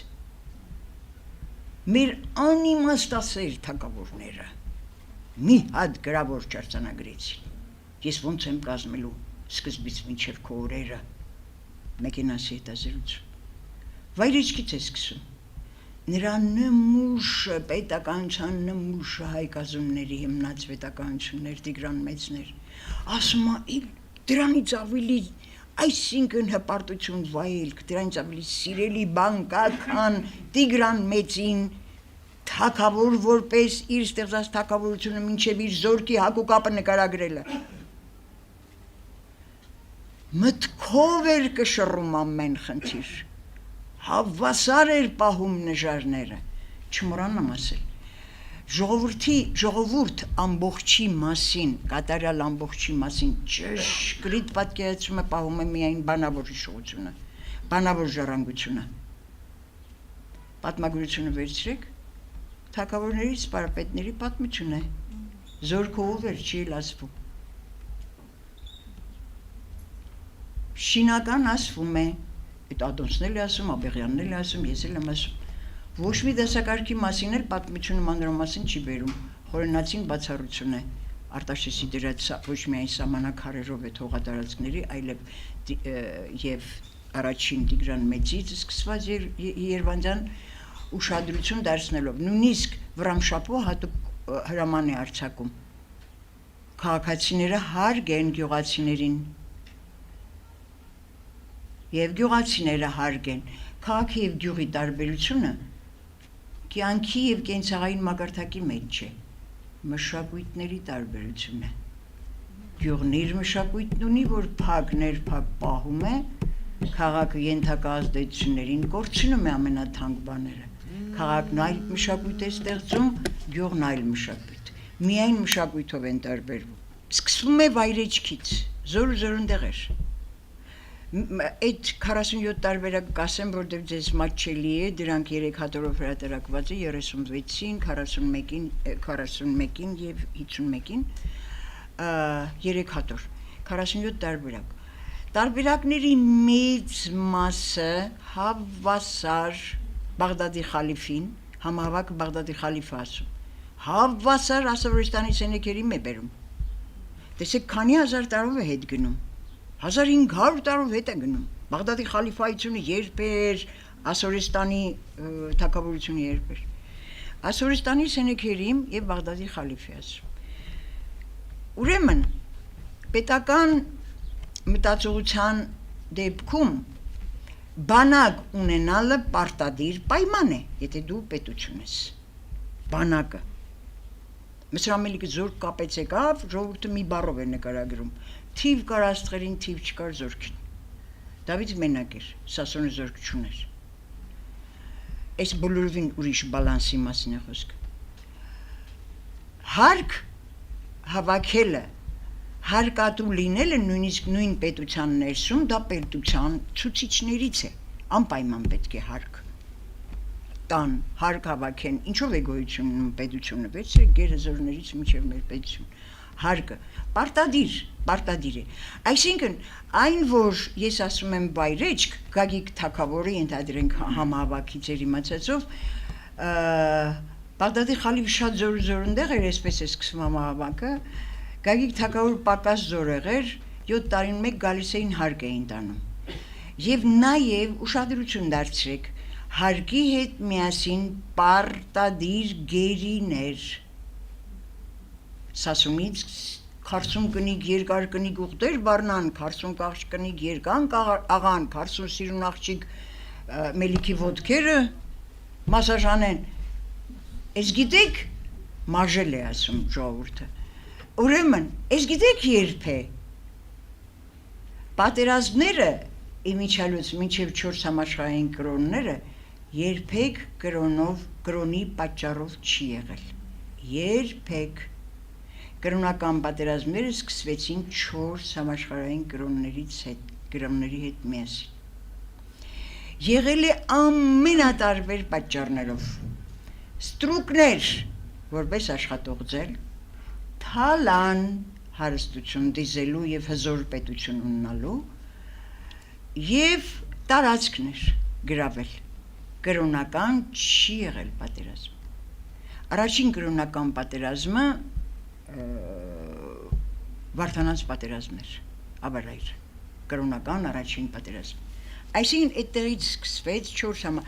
[SPEAKER 1] Մեր անիմաստասեր թագավորները մի հատ գրավոր չարձանագրեցին։ Ես ոնց եմ կազմելու սկզբից մինչև քո օրերը մեքենասի հետազրույցում։ Վայրեջքից է սկսում։ Նրա նմուշը, պետականության նմուշը, հայկազունների հիմնած պետականություններ, Տիգրան Մեծներ, ասում է դրանից ավելի, այսինքն հպարտություն վայելք, դրանից ավելի սիրելի բան կա, քան Տիգրան Մեծին թագավոր որպես իր ստեղծած թագավորությունը մինչև իր զորքի հակուկապը նկարագրելը։ Մտքով էր կշռում ամեն խնդիր, հավասար էր պահում նժարները, չմոռանամ ասել, ժողովուրդ ամբողջի մասին, կատարյալ ամբողջի մասին ճշգրիտ պատկերացումը պահում է միայն բանավոր հիշողությունը, բանավոր ժառանգությունը։ Պատմագրությունը վերցրեք, թագավորների, սպարապետների պատմություն է, զորքով էր չի լասվում։ Շինական ասվում է, այդ Ադոնսն էլ է ասում, Աբեղյանն էլ է ասում, ես էլ եմ ասում, ոչ մի դասակարգի մասին էլ պատմությունը մանրամասն չի բերում, խորենացին բացառություն է, Արտաշեսի դրած ոչ միայն սահմանակարերով է հողատարածքների, այլև եւ առաջին Տիգրան Մեծից սկսված Երևանյան ուշադրություն դարձնելով, նույնիսկ Վրամշապուհը հատուկ հրաման է արձակում, քաղաքացիները հարկ են գյուղացիներին եւ գյուղացիները հարկ են, քաղաքի եւ գյուղի տարբերությունը կյանքի եւ կենցաղային մակարդակի մեջ չէ, մշակույթների տարբերություն է։ Գյուղն իր մշակույթն ունի, որ փակ պահում է, քաղաքը ենթակա ազդեցություններին կորցնում է ամենաթանկ բաները։ Քաղաքն այլ մշակույթ է ստեղծում, գյուղն այլ մշակույթ։ Միայն մշակույթով են տարբերվում։ Սկսվում է վայրեջքից, զոր ընդեղ էր։ Այդ 47 տարբերակ կասեմ, որտեղ ձեզ մատչելի է, դրանք 3 հատորով հրատարակված է 36-ին, 41-ին, 41-ին եւ 51-ին, 3 հատոր, 47 տարբերակ։ Տարբերակների մեծ մասը հավասար Բաղդադի խալիֆին, համահավաք Բաղդադի խալիֆը ասում, հավասար Ասորստանի սենեքերին է բերում։ Տեսեք, քանի հազար տարով է հետ գնում, 1500 տարով հետ է գնում, Բաղդադի խալիֆայությունը երբ էր, Ասորստանի թագավորությունը երբ էր, Ասորստանի սենեքերին եւ Բաղդադի խալիֆի ասում։ Ուրեմն, պետական մտածողության դեպքում բանակ ունենալը պարտադիր պայման է, եթե դու պետություն ես, բանակը, Մսրամելիքը զորք կապեց եկավ, ժողովուրդը մի բառով է նկարագրում, թիվ կար աստղերին, թիվ չկար զորքին, Դավիթ մենակ էր, Սասոնը զորք չուներ, այս բոլորովին ուրիշ բալանսի մասին է խոսքը, հարկ հավաքելը, հարկատու լինելը նույնիսկ նույն պետության ներսում դա պետության ցուցիչներից է, անպայման պետք է հարկ տան, հարկ հավաքեն, ինչով է գոյություն ունում պետությունը, վերցրեք գերհզորներից մինչև մեր պետություն, հարկը, պարտադիր է, այսինքն այն, որ ես ասում եմ վայրեջք, Գագիկ թագավորը ենթադրենք համահավաքիչեր իմացածով, Բաղդադի խալիֆ շատ զորունդեղ էր, այսպես է սկսվում համահավաքը, Գագիկ թագավոր պակաս զորեղ էր, 7 տարին մեկ գալիս էին հարկ էին տանում։ Եվ նաև ուշադրություն դարձրեք, հարկի հետ միասին պարտադիր գերիներ։ Սասունից քարսուն կնիկ երկար կնիկ ուղտեր բառնան, քարսուն կաղջ կնիկ երկան աղան, քարսուն սիրուն աղջիկ մելիքի ոտքերը մասաժանեն։ Ես գիտեք, մաժել է ասում ժողովուրդը։ Ուրեմն, ես գիտեք երբ է, պատերազմները իմիջալուց մինչև 4 համաշխարհային կրոնները երբեք կրոնի պատճառով չի եղել, երբեք կրոնական պատերազմները սկսվեցին 4 համաշխարհային կրոնների հետ միասին, եղել է ամենատարբեր պատճառներով, ստրուկներ, որպես աշխատող ձել, թալան հարստություն դիզելու և հզոր պետություն ունենալու և տարածքներ գրավել, կրոնական չի եղել պատերազմ, առաջին կրոնական պատերազմը Վարդանանց պատերազմն էր, ավարայր, կրոնական առաջին պատերազմ, այսինքն այդտեղից սկսվեց 4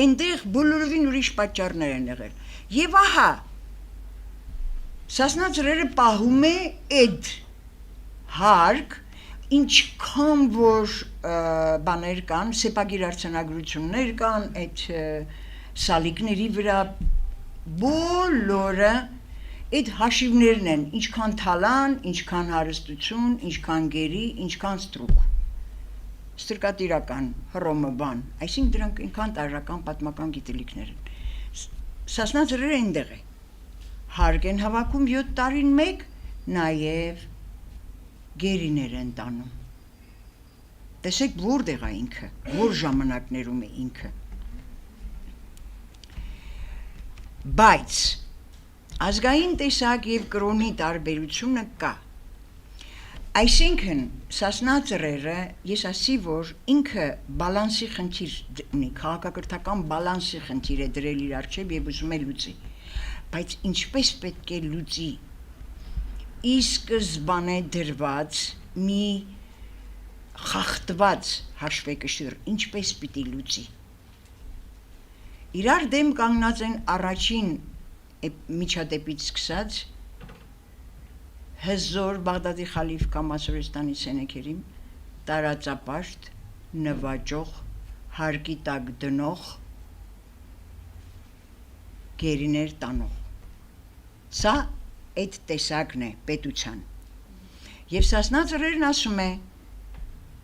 [SPEAKER 1] այնտեղ բոլորովին ուրիշ պատճառներ են եղել, և ահա Սասնա ծրերը պահում է այդ հարկ, ինչքան որ բաներ կան, սեպագիր արձանագրություններ կան, այդ սալիկների վրա բոլորը այդ հաշիվներն են, ինչքան թալան, ինչքան հարստություն, ինչքան գերի, ինչքան ստրուկ, ստրկատիրական, հռոմը բան, այսինքն դրանք այնքան տարրական պատմական գիտելիքներ են, Սասնա ծրերը այնտեղ է, հարկ են հավաքում 7 տարին մեկ, նաև գերիներ են տանում, տեսեք որտեղ է ինքը, որ ժամանակներում է ինքը, բայց ազգային տեսակ և կրոնի տարբերությունը կա, այսինքն Սասնա ծռերը, ես ասի, որ ինքը բալանսի խնդիր ունի, քաղաքակրթական բալանսի խնդիր է դրել իր առջև և ուզում է լուծի, բայց ինչպես պետք է լուծի ի սկզբանե դրված մի խախտված հաշվեկշիռ, ինչպես պիտի լուծի։ Իրար դեմ կանգնած են առաջին միջադեպից սկսած հզոր Բաղդադի խալիֆ կամ Ասորստանի սենեքերին տարածապաշտ, նվաճող, հարկի տակ դնող, գերիներ տանող։ Սա այդ տեսակն է պետության։ Եվ Սասնա ծռերն ասում է,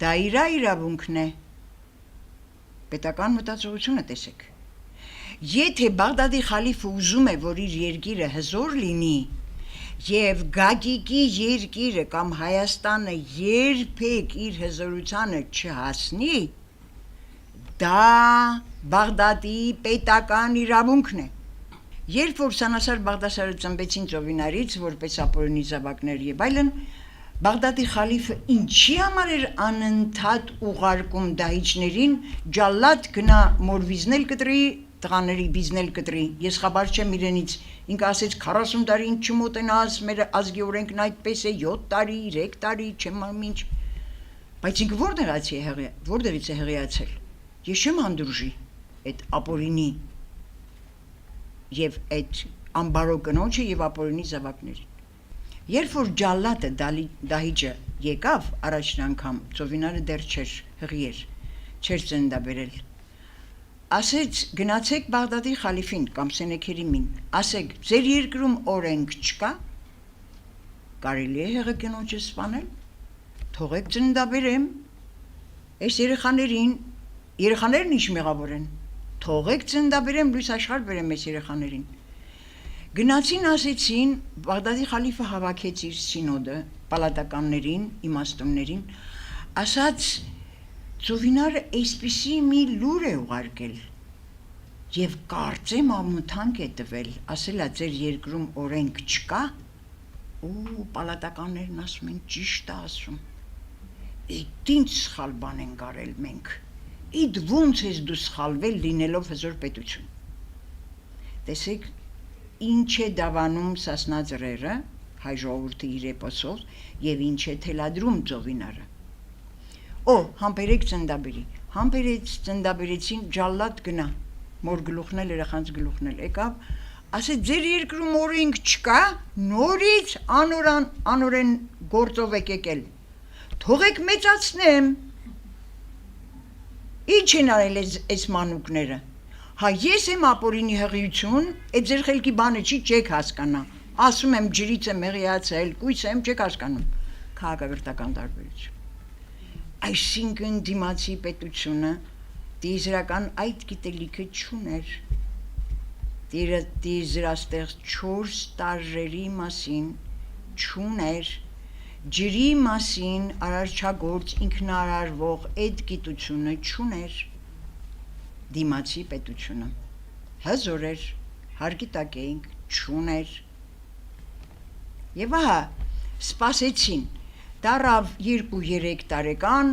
[SPEAKER 1] դա իրավունքն է, պետական մտածողությունը տեսեք։ Եթե Բաղդադի խալիֆը ուզում է, որ իր երկիրը հզոր լինի, Եվ Գագիկի երկիրը կամ Հայաստանը երբեք իր հզորությանը չհասնի, դա Բաղդադի պետական իրավունքն է։ Երբ որ Սանասար Բաղդասարը ծնվեցին Ծովինարից որպես ապօրինի զավակներ եւ այլն, Բաղդադի խալիֆը ինչի համար էր անընդհատ ուղարկում դահիճներին ջալլատ գնա մոր վիզնել կտրի, տղաների բիզնել կտրի, ես խաբար չեմ իրենից, ինքը ասեց 40 տարի ինչ չմոտենաս, մեր ազգի օրենքն այդպես է 7 տարի, 3 տարի, չեմ ինչ, բայց ինքը որտեղից է հղիացել, ես չեմ հանդուրժի այդ ապօրինի եւ այդ ամբարո կնոջը եւ ապօրինի զավակներին։ Երբ որ ջալլատը դահիճը եկավ առաջին անգամ, Ծովինարը դեռ չէր հղի էր, չէր ծննդաբերել, ասեց գնացեք Բաղդադի խալիֆին կամ Սենեքերիմին, ասեք ձեր երկրում օրենք չկա, կարելի է հեղը կնոջը սպանել, թողեք ծննդաբերեմ, այս երեխաներն ինչ մեղավոր են, թողեք ծննդաբերեմ, լույս աշխարհ բերեմ այս երեխաներին։ Գնացին ասեցին, Բաղդադի խալիֆը հավաքեց իր սինոդը, պալատականներին, իմաստուններին, ասաց Ծովինարը այսպիսի մի լուր է ուղարկել եւ կարծեմ ամութանք է տվել, ասելա ձեր երկրում օրենք չկա, ու պալատականներն ասում են ճիշտ է ասում, իդ ինչ սխալ բան ենք արել մենք, իդ ոնց ես դու սխալվել լինելով հզոր պետություն։ Տեսեք ինչ է դավանում Սասնա Ծռերը, հայ ժողովուրդը իր էպոսով եւ ինչ է թելադրում Ծովինարը։ Համբերեք ծննդաբերի, ծննդաբերեցին ջալլատ գնա, մոր գլուխնել, երեխանց գլուխնել, եկավ, ասեց ձեր երկրում օրենք չկա, նորից անորեն գործով եք եկել, թողեք մեծացնեմ, ինչ են արել այս մանուկները, հա ես եմ ապօրինի հղիություն, այդ ձեր խելքի բանը չի, չեք հասկանա, ասում եմ ջրից եմ հղիացել, կույս եմ, չեք հասկանում, քաղաքակրթական տարբերություն։ Այսինքն դիմացի պետությունը տիեզերական այդ գիտելիքը չուներ, տիեզերաստեղծ 4 տարրերի մասին չուներ, ջրի մասին արարչագործ ինքնարարվող այդ գիտությունը չուներ, դիմացի պետությունը, հզոր էր, հարգի տակ էինք, չուներ, և ահա սպասեցին, դարավ 2-3 տարեկան,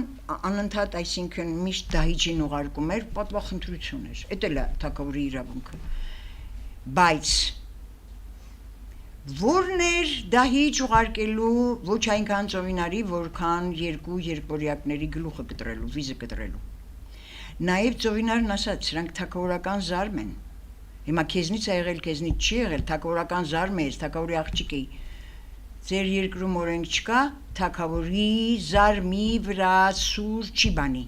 [SPEAKER 1] անընդհատ այսինքն միշտ դահիճին ուղարկում էր, պատվախնդրություն էր, էդ էլ է թագավորի իրավունքը, բայց որն էր դահիճ ուղարկելու ոչ այնքան Ծովինարի, որքան երկու երկվորյակների գլուխը կտրելու, վիզը կտրելու, նաև Ծովինարն ասաց, սրանք թագավորական զարմ են, հիմա քեզնից է եղել, քեզնից չի եղել, թագավորական զարմ է, թագավորի աղջիկ էի, ձեր երկրում օրենք չկա, թագավորի զարմի վրա սուր չի բանի,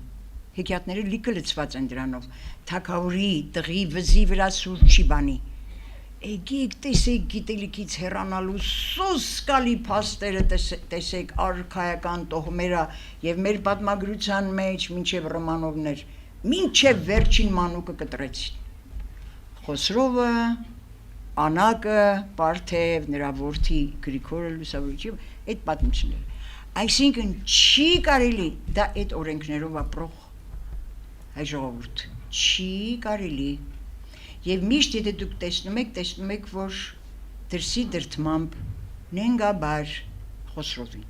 [SPEAKER 1] հեքիաթները լիքը լցված են դրանով, թագավորի տղի վզի վրա սուր չի բանի, եկեք տեսեք գիտելիքից հեռանալու սոսկալի փաստերը տեսեք արքայական տոհմերը եւ մեր պատմագրության մեջ մինչեւ Ռոմանովներ, մինչեւ վերջին մանուկը կտրեցին, Խոսրովը, Անակը, Պարթև, նրա որդի Գրիգորը լուսավորիչի, այդ պատմությունները, այսինքն չի կարելի, դա այդ օրենքներով ապրող հայ ժողովուրդ, չի կարելի, եւ միշտ եթե դուք տեսնում եք, որ դրսի դրդմամբ նենգաբար Խոսրովին,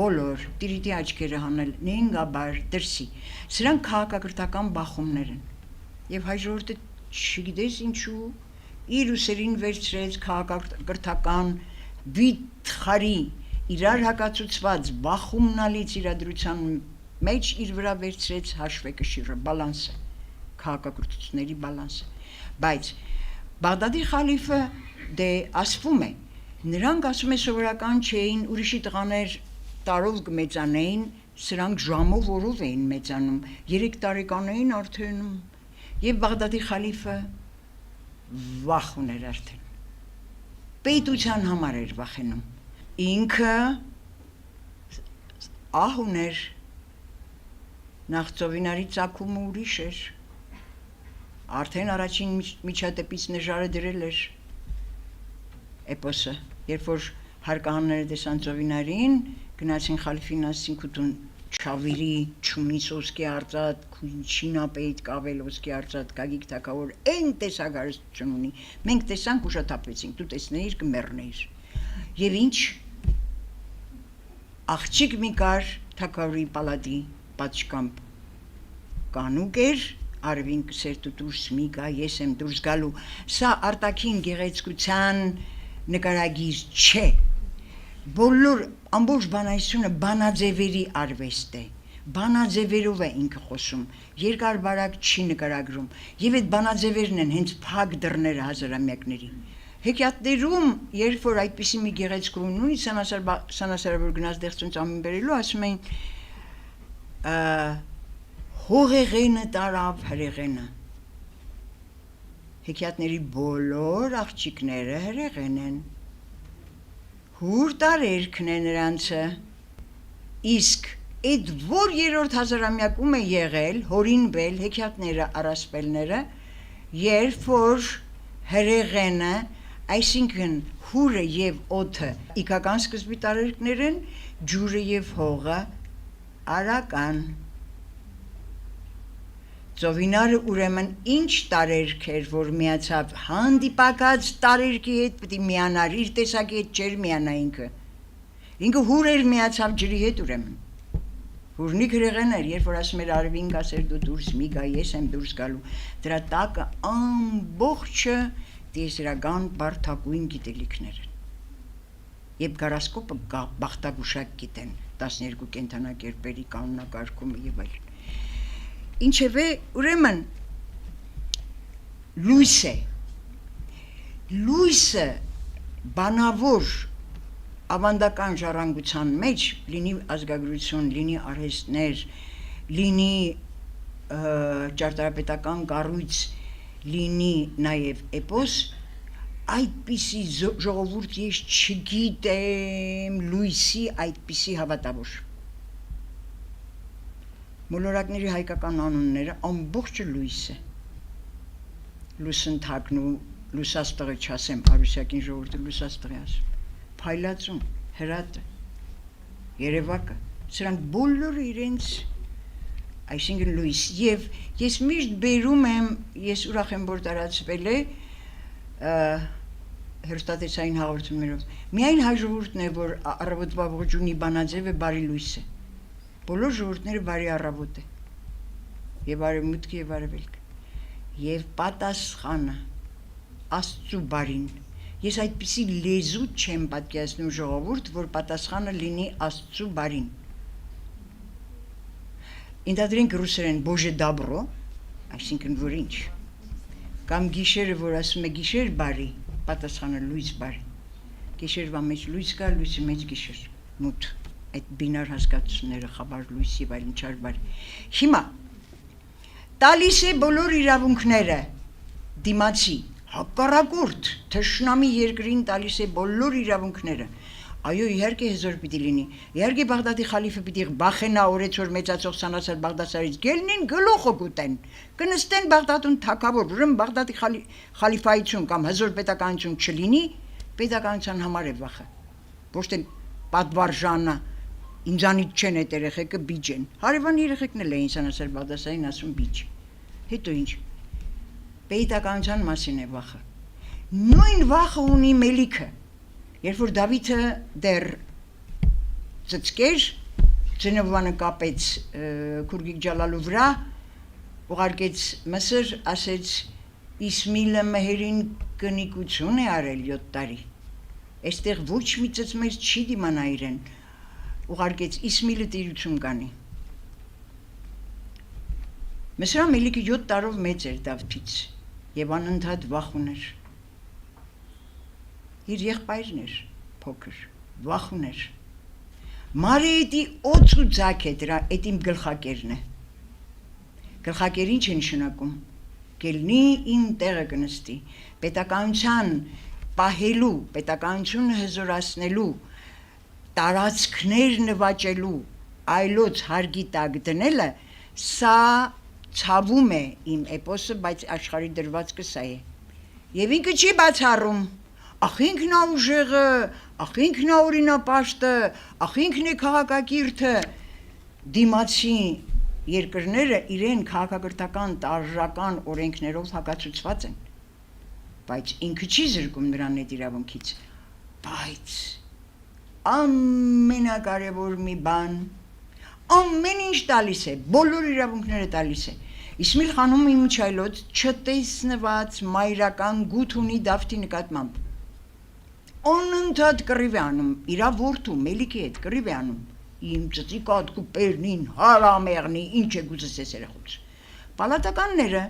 [SPEAKER 1] բոլոր տիրիտի աչքերը հանել, նենգաբար դրսի, սրանք քաղաքակրթական բախումներ են, եւ հայ ժողովուրդը չգիտես ինչու, իր ուսերին վերցրեց քաղաքակրթական վիթխարի, իրար հակացուցված բախումնալից իրադրության մեջ իր վրա վերցրեց հաշվեկշիռը, բալանսը, քաղաքակրթությունների բալանսը, բայց Բաղդադի խալիֆը դե ասվում է, նրանք ասում է սովորական չէին, ուրիշի տղաներ տարով կմեծանեին, սրանք ժամով օրով էին մեծանում, 3 տարեկան էին արդեն, եւ Բաղդադի խալիֆը վախ ուներ արդեն, պետության համար էր վախենում, ինքը ահ ուներ, նախ Ծովինարի ծագումը ուրիշ էր, արդեն առաջին միջադեպից նժարը դրել էր էպոսը, երբ որ հարկահանները տեսան Ծովինարին, գնացին Խալիֆին ասին քուտուն Չավիրի, չունի սոսկի արծաթ, քուչինապեիտ կավել ոսկի արծաթ, գագիկ թակավոր, այն տեսագարստություն ունի, մենք տեսանք ուշաթափվեցինք, դու տեսնեիր կմեռնեիր, և ինչ, աղջիկ մի կար թակավորի պալատի պատշկամբ, կանուկ էր, արվին կսեր դու դուրս մի գա, ես եմ դուրս գալու, սա արտաքին գեղեցկության նկարագիր չէ, բոլոր ամբողջ բանայությունը բանաձևերի արվեստ է, բանաձևերով է ինքը խոսում, երկար բարակ չի նկարագրում, և այդ բանաձևերն են հենց փակ դռները հազարամյակների։ Հեքիաթներում, երբ որ այդպիսի մի գեղեցկություն ունի, Սանասարը որ գնաց դեղցունց ամին բերելու, ասում էին հողեղենը տարավ հրեղենը։ Հեքիաթների բոլոր աղջիկները հրեղեն են։ Հուր տարերքն է նրանցը, իսկ այդ որ երրորդ հազարամյակում է եղել, հորինվել հեքիաթները, առասպելները, երբ որ հրեղենը, այսինքն հուրը և օդը իգական սկզբի տարերքներ են, ջուրը և հողը արական։ Ծովինարը ուրեմն ինչ տարերք էր, որ միացավ հանդիպակաց տարերքի հետ պիտի միանար, իր տեսակի հետ չեր միանա ինքը։ Ինքը հուր էր միացավ ջրի հետ ուրեմն։ Հուրնիկ հրեղեն էր, երբ որ ասում էր արվին կասեր դու դուրս մի գա, ես եմ դուրս գալու։ Դրա տակը ամբողջը տիեզերական բարդագույն գիտելիքներ են։ Եվ գարասկոպը բախտագուշակ գիտեն 12 կենդանակերպերի կանոնակարգումը և այլն։ Ինչևէ, ուրեմն, լույս է, լույսը բանավոր ավանդական ժառանգության մեջ, լինի ազգագրություն, լինի արհեստներ, լինի ճարտարապետական կառույց, լինի նաև էպոս, այդպիսի ժողովուրդ ես չգիտեմ լույսի այդպիսի հավատավոր։ Մոլորակների հայկական անունները ամբողջը լույս է, լուսնթակն ու լուսաստղը չասեմ, արուսյակին ժողովուրդը լուսաստղ է ասում, փայլածուն, հրատը, երևակը, սրանք բոլորը իրենց, այսինքն լույս, և ես միշտ բերում եմ, ես ուրախ եմ, որ տարածվել է հեռուստատեսային հաղորդումներով, միայն հայ ժողովուրդն է, որ առավոտվա ողջունի բանաձևը բարի լույս է, բոլոր ժողովուրդները բարի առավոտ է, և արևմուտքը և արևելքը, և պատասխանը Աստծու բարին, ես այդպիսի լեզու չեմ պատկերացնում ժողովուրդ, որ պատասխանը լինի Աստծու բարին։ Ընդհանրենք ռուսերեն Բոժե դաբրո, այսինքն որ ինչ, կամ գիշերը, որ ասում է գիշեր բարի, պատասխանը լույս բարի, գիշերվա մեջ լույս կա, լույսի մեջ գիշեր, մութ, այդ բինար հասկացությունները, խաբար լույս և այլն չար բարի։ Հիմա, տալիս է բոլոր իրավունքները դիմացի, հակառակորդ, թշնամի երկրին տալիս է բոլոր իրավունքները, այո, իհարկե հզոր պիտի լինի, իհարկե Բաղդադի խալիֆը պիտի վախենա օրեցօր մեծացող Սանասար Բաղդասարից, գելնին գլուխը կուտեն, կնստեն Բաղդադում թագավոր, ուրեմն Բաղդադի խալիֆայություն կամ հզոր պետականություն չլինի, պետականության համար է վախը, ոչ թե պատվարժանը, ինձանից չեն այդ երեխեքը բիջ են, հարևան երեխեքն էլ էին Սանասար Բաղդասարին ասում բիջ, հետո ինչ, պետականության մասին է վախը, նույն վախը ունի Մելիքը, երբ որ Դավիթը դեռ ծծկեր, Ձենովանը կապեց Քուրգիկ Ջալալու վրա, ուղարկեց Մսր, ասեց Իսմիլը մհերին կնիկություն է արել 7 տարի, այստեղ ոչ մի ծծմեր չի դիմանա իրեն, ուղարկեց Իսմիլը տիրություն կանի։ Մսրա Մելիքը 7 տարով մեծ էր Դավթից և անընդհատ վախ ուներ։ Իր եղբայրն էր փոքր, վախ ուներ։ Մարիետի օծ ու ձակ է դրա, այդ իմ գլխակերն է։ Գլխակեր ինչ է նշանակում։ Կելնի իմ տեղը կնստի, պետականության պահելու, պետականությունը հզորացնելու, տարածքներ նվաճելու, այլոց հարգի տակ դնելը, սա ցավում է իմ էպոսը, բայց աշխարհի դրվածքը սա է։ Եվ ինքը չի բացառում, ախ ինքն է ուժեղը, ախ ինքն է օրինապաշտը, ախ ինքն է քաղաքակիրթը, դիմացի երկրները իրեն քաղաքակրթական տարրական օրենքներով հակացուցված են, բայց ինքը չի զրկում նրան այդ իրավունքից, բայց ամենակարևոր մի բան, ամեն ինչ տալիս է, բոլոր իրավունքները տալիս է, Իսմիլ խանումը Իմիջայլոց չտեսնված մայրական գութ ունի Դավթի նկատմամբ, անընդհատ կռիվ է անում, իրա որդու Մելիքի հետ կռիվ է անում, իմ ծծիկատ կուպերնին, հարամեղնի, ինչ է գուզես ես երեխուց, պալատականները,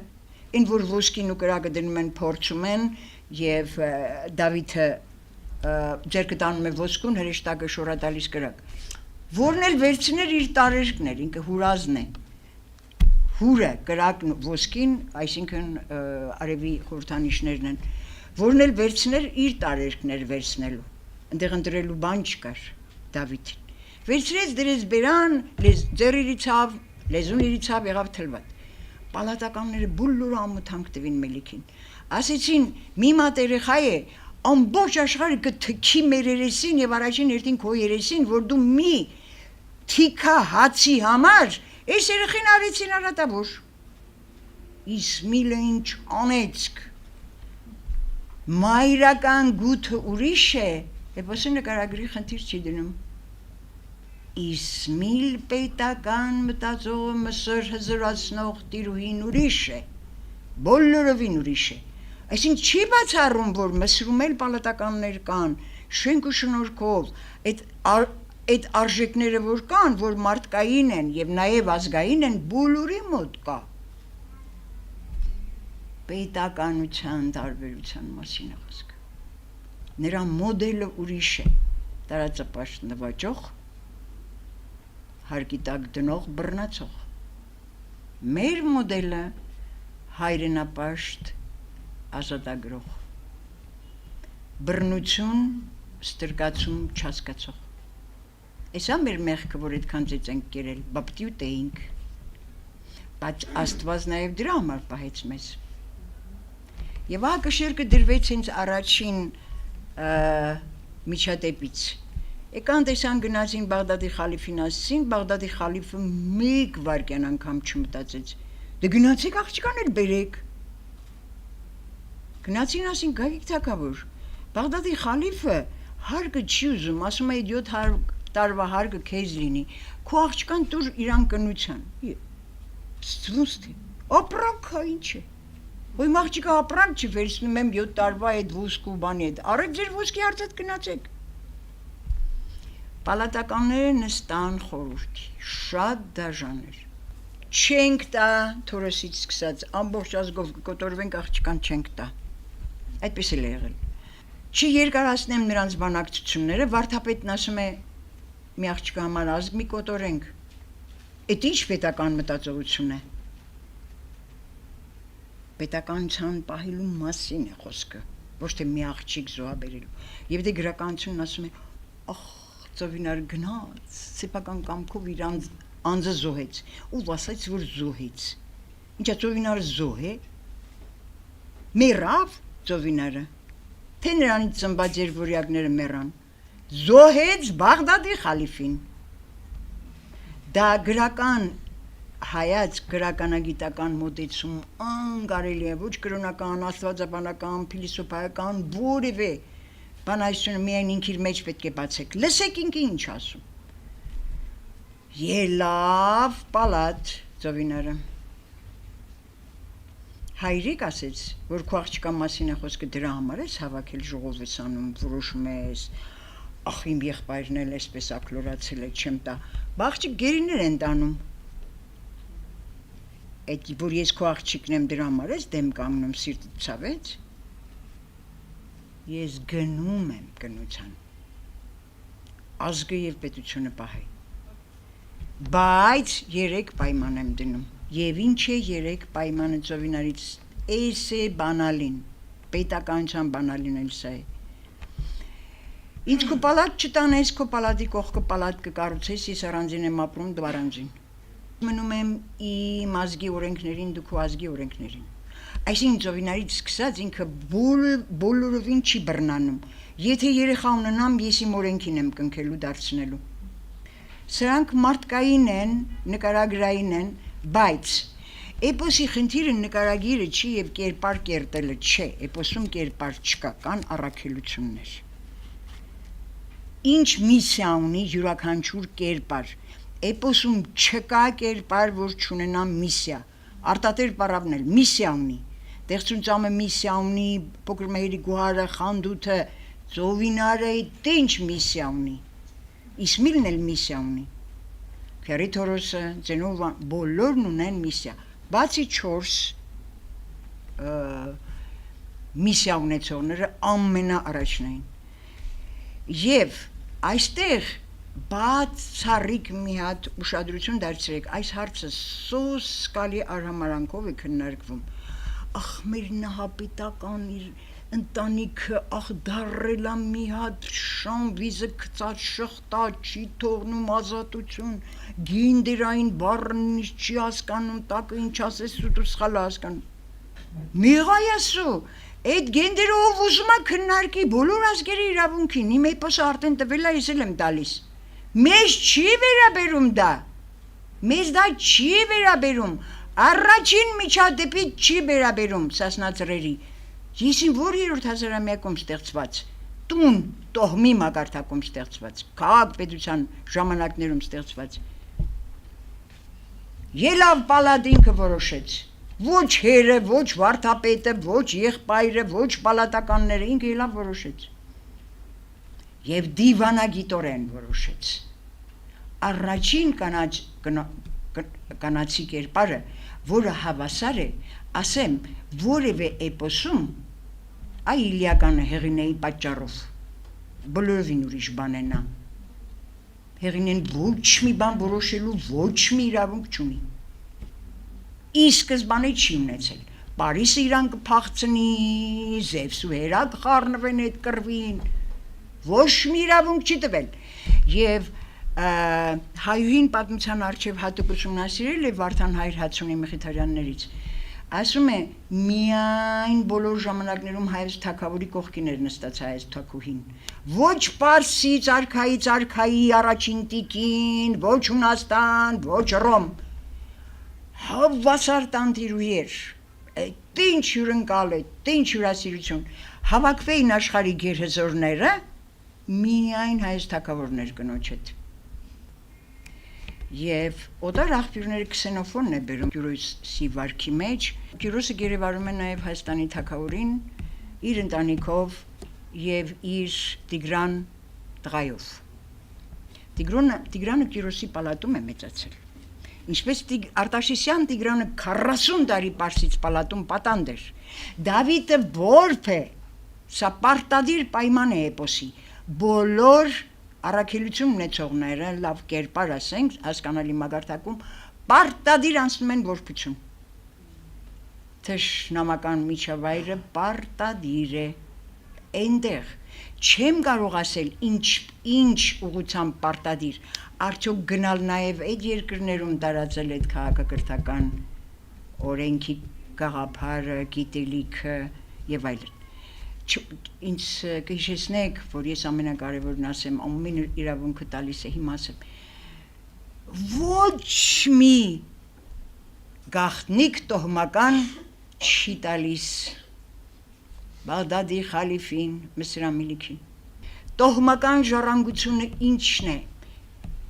[SPEAKER 1] այն որ ոսկին ու կրակը դնում են փորձում են և Դավիթը ձերքը տանում է ոսկուն, հրեշտակը շորատալիս կրակ, որն էլ վերցներ իր տարերկներ, ինքը հուրազն է, հուրը կրակն ոսկին, այսինքն արևի խորհրդանիշներն են, որն էլ վերցներ իր տարերկներ վերցնելու, ընդեղ ընտրելու բան չկար Դավիթին, վերցրեց դրեց բերան, ձեռ իրիցավ, լեզուն իրիցավ, եղավ թլված, պալատականները բոլորը ամոթանք տվին Մելիքին, ասեցին մի մատ երեխա է, ամբողջ աշխարհը կթքի մեր երեսին և առաջին հերթին քո երեսին, որ դու մի թիքա հացի համար այս երեխին արեցին արատավոր, Իսմիլը ինչ անեցք, մայրական գութը ուրիշ է, էպոսի նկարագրի խնդիր չի դնում, Իսմիլ պետական մտածողը մսր հզորացնող տիրուհին ուրիշ է, բոլորովին ուրիշ է, այսինքն չի բացառում, որ Մսրում էլ պալատականներ կան, շենք ու շնորհքով, այդ արժեքները որ կան, որ մարդկային են և նաև ազգային են, բոլորի մոտ կա, պետականության տարբերության մասին է խոսքը, նրա մոդելը ուրիշ է, տարածապաշտ նվաճող, հարկի տակ դնող բռնացող, մեր մոդելը հայրենապաշտ ազատագրող, բռնություն, ստրկացում չհասկացող, Էսա մեր մեղքը, որ այդքան ծեծ ենք կերել, բապտյուտ էինք, բայց Աստված նաև դրա համար պահեց մեզ, և ահա կշերկը դրվեց հենց առաջին միջադեպից, եկան տեսան գնացին Բաղդադի խալիֆին ասեցին, Բաղդադի խալիֆը մեկ վայրկյան անգամ չմտածեց, դե գնացեք աղջկաներ բերեք, գնացին ասին գայիք թագավոր, Բաղդադի խալիֆը հարգը չի ուզում, ասում է 700 տարվա հարգը քեզ լինի, քո աղջկան տուր իրան կնության, ստվուստ է, ապրանք ինչ է, ոյմ աղջիկը ապրանք չի վերցնում եմ 7 տարվա այդ ոսկու բանի հետ, առեք ձեր ոսկի հարցատ գնացեք, պալատականները նստան խորհրդի, շատ դաժաներ, չենք տա, թորոսից սկսած, ամբողջ ազգով կկոտորվենք աղջկան չենք տա, այդպես էլ է եղել, չի երկարացնեմ նրանց բանակցությունները, վարդապետն ասում է, մի աղջկա համար ազգ մի կոտորենք, էդ ինչ պետական մտածողություն է, պետականության պահելու մասին է խոսքը, ոչ թե մի աղջիկ զոհաբերելու, և դե գրականությունն ասում է, ախ, ծովինար գնաց, սեփական կամքով իր անձը զոհեց, ով ասաց, որ զոհեց, ինչա ծովինարը զոհ է, մեռավ ծովինարը, թե նրանից ծնված երվորյակները մեռան, զոհեց Բաղդադի խալիֆին, դա գրական հայաց գրականագիտական մոտեցում անկարելի է, ոչ կրոնական, աստվածաբանական, փիլիսոփայական, որևէ բան այսօր միայն ինքիր մեջ պետք է բացեք, լսեք ինքը ինչ ասում, ելավ պալատ ծովինարը, հայրիկ ասեց, որ քո աղջկա մասին է խոսքը դրա համար ես հավաքել ժողով ես անում, որոշում ես, ախ իմ եղբայրն էլ այսպես ակլորացել է, չեմ տա, աղջիկ գերիներ են տանում, այդ որ ես քո աղջիկն եմ դրա համար ես դեմ կանգնում սիրտը ցավեց, ես գնում եմ կնության, ազգը և պետությունը պահի, բայց 3 պայման եմ դնում, և ինչ է 3 պայմանը ծովինարից, էս է բանալին, պետականության բանալին էլ սա է, ինձ քո պալատ չտանես, քո պալատի կողքը պալատ կկառուցես, ես առանձին եմ ապրում, դու առանձին, մնում եմ իմ ազգի օրենքներին, դու քո ազգի օրենքներին, Այսինքն ծովինարից սկսած ինքը բոլորովին չի բռնանում։ Եթե երեխա ունենամ, ես իմ օրենքին եմ կնքելու դարձնելու։ Սրանք մարդկային են, նկարագրային են, բայց էպոսի խնդիրը նկարագիրը չի եւ կերպար կերտելը չէ, էպոսում կերպար չկա, կան առաքելություններ։ Ինչ միսիա ունի յուրաքանչյուր կերպար, էպոսում չկա կերպար, որ չունենա միսիա, արտատեր բառավն էլ միսիա ունի, Դեղցունցամը միսիա ունի, փոքր մեհերի գուհարը, խանդութը, ծովինարը, դե ինչ միսիա ունի, Իսմիլն էլ միսիա ունի, Քերիթորոսը, Ձենովան, բոլորն ունեն միսիա, բացի 4 միսիա ունեցողները ամենաառաջն էին, եւ այստեղ բացառիկ մի հատ ուշադրություն դարձրեք, այս հարցը սոսկալի արհամարանքով է քննարկվում, ախ մեր նահապետական ընտանիքը ախ դարելա մի հատ շան վիզը գծած շղթա չի թողնում ազատություն, գինդերային բառն չի հասկանում, տակը ինչ ասես ու սխալ հասկանում, միղայասու, այդ գենդերով ուզում է քննարկի բոլոր ազգերի իրավունքին, իմ էպոսը արդեն տվել է, ես էլ եմ տալիս, մեզ չի վերաբերում դա, մեզ դա չի վերաբերում, առաջին միջադեպի չի վերաբերում Սասնաձրերի, ես իմ որ 3-րդ հազարամյակում ստեղծված, տուն տոհմի մակարդակում ստեղծված, քաղաքապետության ժամանակներում ստեղծված, ելավ պալատինքը որոշեց, ոչ հերը, ոչ վարդապետը, ոչ եղբայրը, ոչ պալատականները, ինքը ելավ որոշեց, և դիվանագիտորեն որոշեց, առաջին կանացի կերպարը, որը հավասար է, ասեմ, որևէ էպոսում, այ Իլիականը Հեղինեի պատճառով, բոլորովին ուրիշ բան է նա, Հեղինեն ոչ մի բան որոշելու ոչ մի իրավունք չունի, ի սկզբանե չի ունեցել, Պարիսը իրան կփախցնի, Զևս ու Հերա կխառնվեն այդ կռվին, ոչ մի իրավունք չի տվել, և հայուհին պատմության առջև հատուկ ուսումնասիրել է Վարդան հայր Հացունի Մխիթարյաններից, ասում է միայն բոլոր ժամանակներում հայոց թագավորի կողքին էր նստած հայոց թագուհին, ոչ Պարսից արքայի առաջին տիկին, ոչ Հունաստան, ոչ Ռոմ, հավասար տանտիրուհի էր, ինչ հյուրընկալ է, ինչ հյուրասիրություն, հավաքվեին աշխարհի գերհզորները, միայն հայոց թագավորներ կնոջ հետ։ Եվ օտար աղբյուրները քսենոֆոնն է բերում Կյուրոսի վարքի մեջ, Կյուրոսը գերեվարում է նաև Հայաստանի թագավորին, իր ընտանիքով և իր Տիգրան տղայով։ Տիգրանը Կյուրոսի պալատում է մեծացել, ինչպես Արտաշեսյան Տիգրանը 40 տարի Պարսից պալատում պատանդ էր, Դավիթը որբ է, սա պարտադիր պայման է էպոսի, բոլոր առաքելություն ունեցողները, լավ կերպար ասենք, հասկանալի մակարդակում, պարտադիր անցնում են որբություն, թշնամական միջավայրը պարտադիր է, այնտեղ, չեմ կարող ասել ինչ ուղղությամբ պարտադիր, արդյոք գնալ նաև այդ երկրներում տարածել այդ քաղաքակրթական օրենքի գաղափարը, գիտելիքը և այլն, ինձ կհիշեցնեք, որ ես ամենակարևորն ասեմ, ամեն իրավունքը տալիս է, հիմա ասեմ, ոչ մի գաղտնիք տոհմական չի տալիս Բաղդադի խալիֆին, Մսր Ամիլիքին, տոհմական ժառանգությունը ինչն է,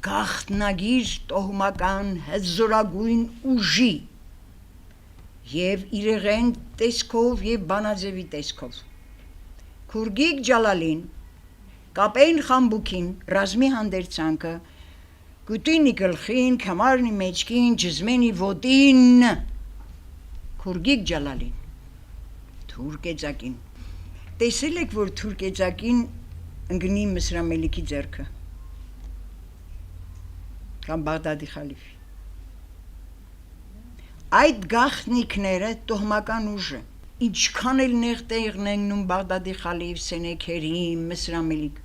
[SPEAKER 1] գաղտնագիր տոհմական հզորագույն ուժի և իրեղեն տեսքով և բանաձևի տեսքով, Քուրգիկ Ջալալին, Կապեին Խամբուքին, Ռազմի հանդերձանքը, Գուտինի գլխին, Քամարնի մեջքին, Ջզմենի ոտին, Քուրգիկ Ջալալին, թուրքեծակին, տեսել եք, որ թուրքեծակին ընգնի Մսր Ամիլիքի ձեռքը, կամ Բաղդադի խալիֆի, այդ գաղտնիքները տոհմական ուժը, ինչքան էլ նեղտեղն ընգնում Բաղդադի խալիֆ, Սենեքերի, Մսր Ամիլիք,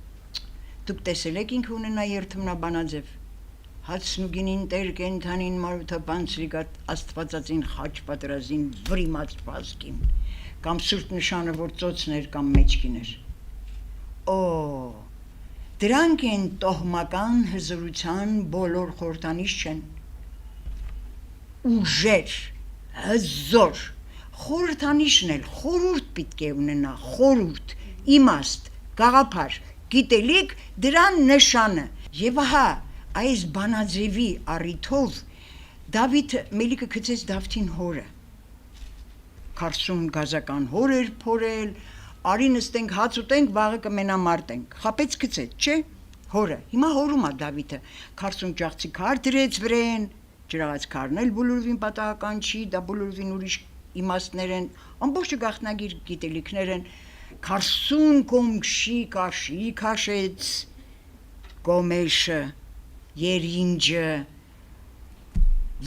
[SPEAKER 1] դուք տեսել եք ինքը ունենա երթմնաբանաձև, հացնուգինին տեր կենթանին մարութապանցրիկատ աստվածածին խաչ պատրազին վրիմաց պազկին, կամ սուրտ նշանը, որ ծոցներ կամ մեջքիներ։ Դրանք են տոհմական հզորության բոլոր խորհրդանիշ չեն։ Ուժեր, հզոր, խորհրդանիշն էլ խորուրդ պիտք է ունենա, խորուրդ, իմաստ, գաղափար, գիտելիք դրան նշանը։ Եվ ահա այս բանաձևի առիթով Դավիթ մելիքը գցեց Դավթին հորը։ 40 գազական հոր էր փորել, արի նստենք հաց ուտենք, վաղը կմենամարտենք։ Խապեց գցեց, չէ՞։ Հորը։ Հիմա հորում է Դավիթը 40 ջախցի քար դրեց վրեն, ջրաղաց քարն էլ բոլորովին պատահական չի, դա բոլորովին ուրիշ իմաստներ են, ամբողջը գաղտնագիր գիտելիքներ են, 40 կոմշի կաշի քաշեց, գոմեշը, երինջը,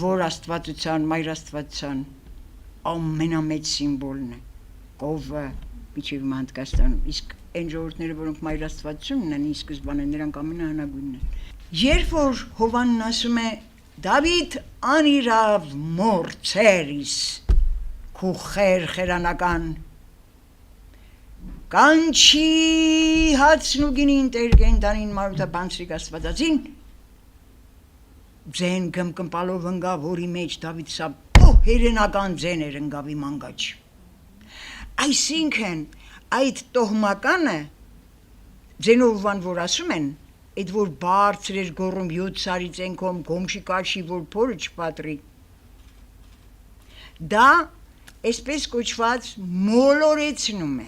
[SPEAKER 1] որ աստվածության, մայր աստվածության ամենամեծ սիմվոլն է, կովը, միջև հանդկաստանում, իսկ այն ժողովուրդները, որոնք մայր աստվածությունն են, ի սկզբանե նրանք ամենահնագույնն են։ Երբ որ Հովանն ասում է Դավիթ անիրավ մորցերիս քու խերանական կանչի հացնուգինին տեր կենթանին մարութապանցրիկ աստվածածին ձեն գմկմպալով ընգավ հորի մեջ Դավիթ սա հերենական ձեն էր ընգավ իմ անգաչ։ Այսինքն այդ տոհմականը ձենով որ ասում են, այդ որ բարձր էր գոռում 7 սարի ծենքով գոմշի կաշի որ փորը չպատրի, դա այսպես կոչված մոլորեցնում է,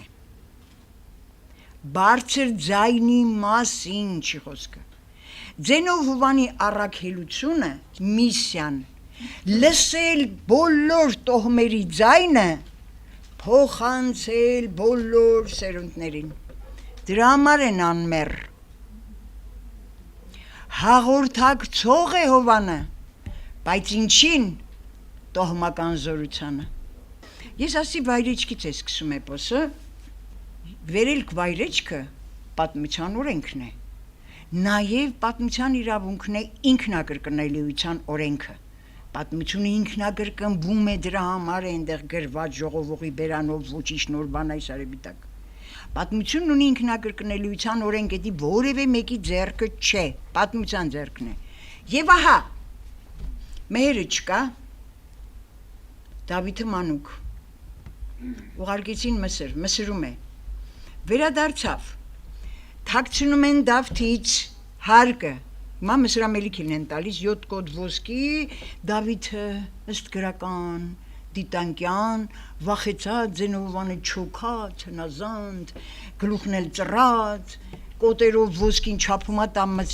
[SPEAKER 1] բարձր ձայնի մասին չի խոսքը, ձենով Հովանի առաքելությունը, միսիան, լսել բոլոր տոհմերի ձայնը, փոխանցել բոլոր սերունդներին, դրա համար են անմեռ, հաղորդակցող է Հովանը, բայց ինչին տոհմական զորությանը։ Ես ասի վայրեջքից է սկսում էպոսը, վերելք վայրեջքը պատմության օրենքն է, նաև պատմության իրավունքն է ինքնակրկնելիության օրենքը, պատմությունը ինքնակրկնվում է դրա համար է այնտեղ գրված ժողովողի բերանով ոչի շնոր բան այս արևիտակ։ Պատմությունն ունի ինքնակրկնելիության օրենք, էդի որևէ մեկի ձեռքը չէ, պատմության ձեռքն է։ Եվ ահա, մերը չկա, Դավիթը մանուկ, ուղարկեցին Մսր, Մսրում է, վերադարձավ, թաքցնում են Դավթից հարկը, հիմա Մսրամելիքին են տալիս 7 կոտ ոսկի, Դավիթը ըստ գրական, դիտանկյան, վախեցած, ձենովանը չոքած, հնազանդ, գլուխն էլ ծռած, կոտերով ոսկին չափումա տամած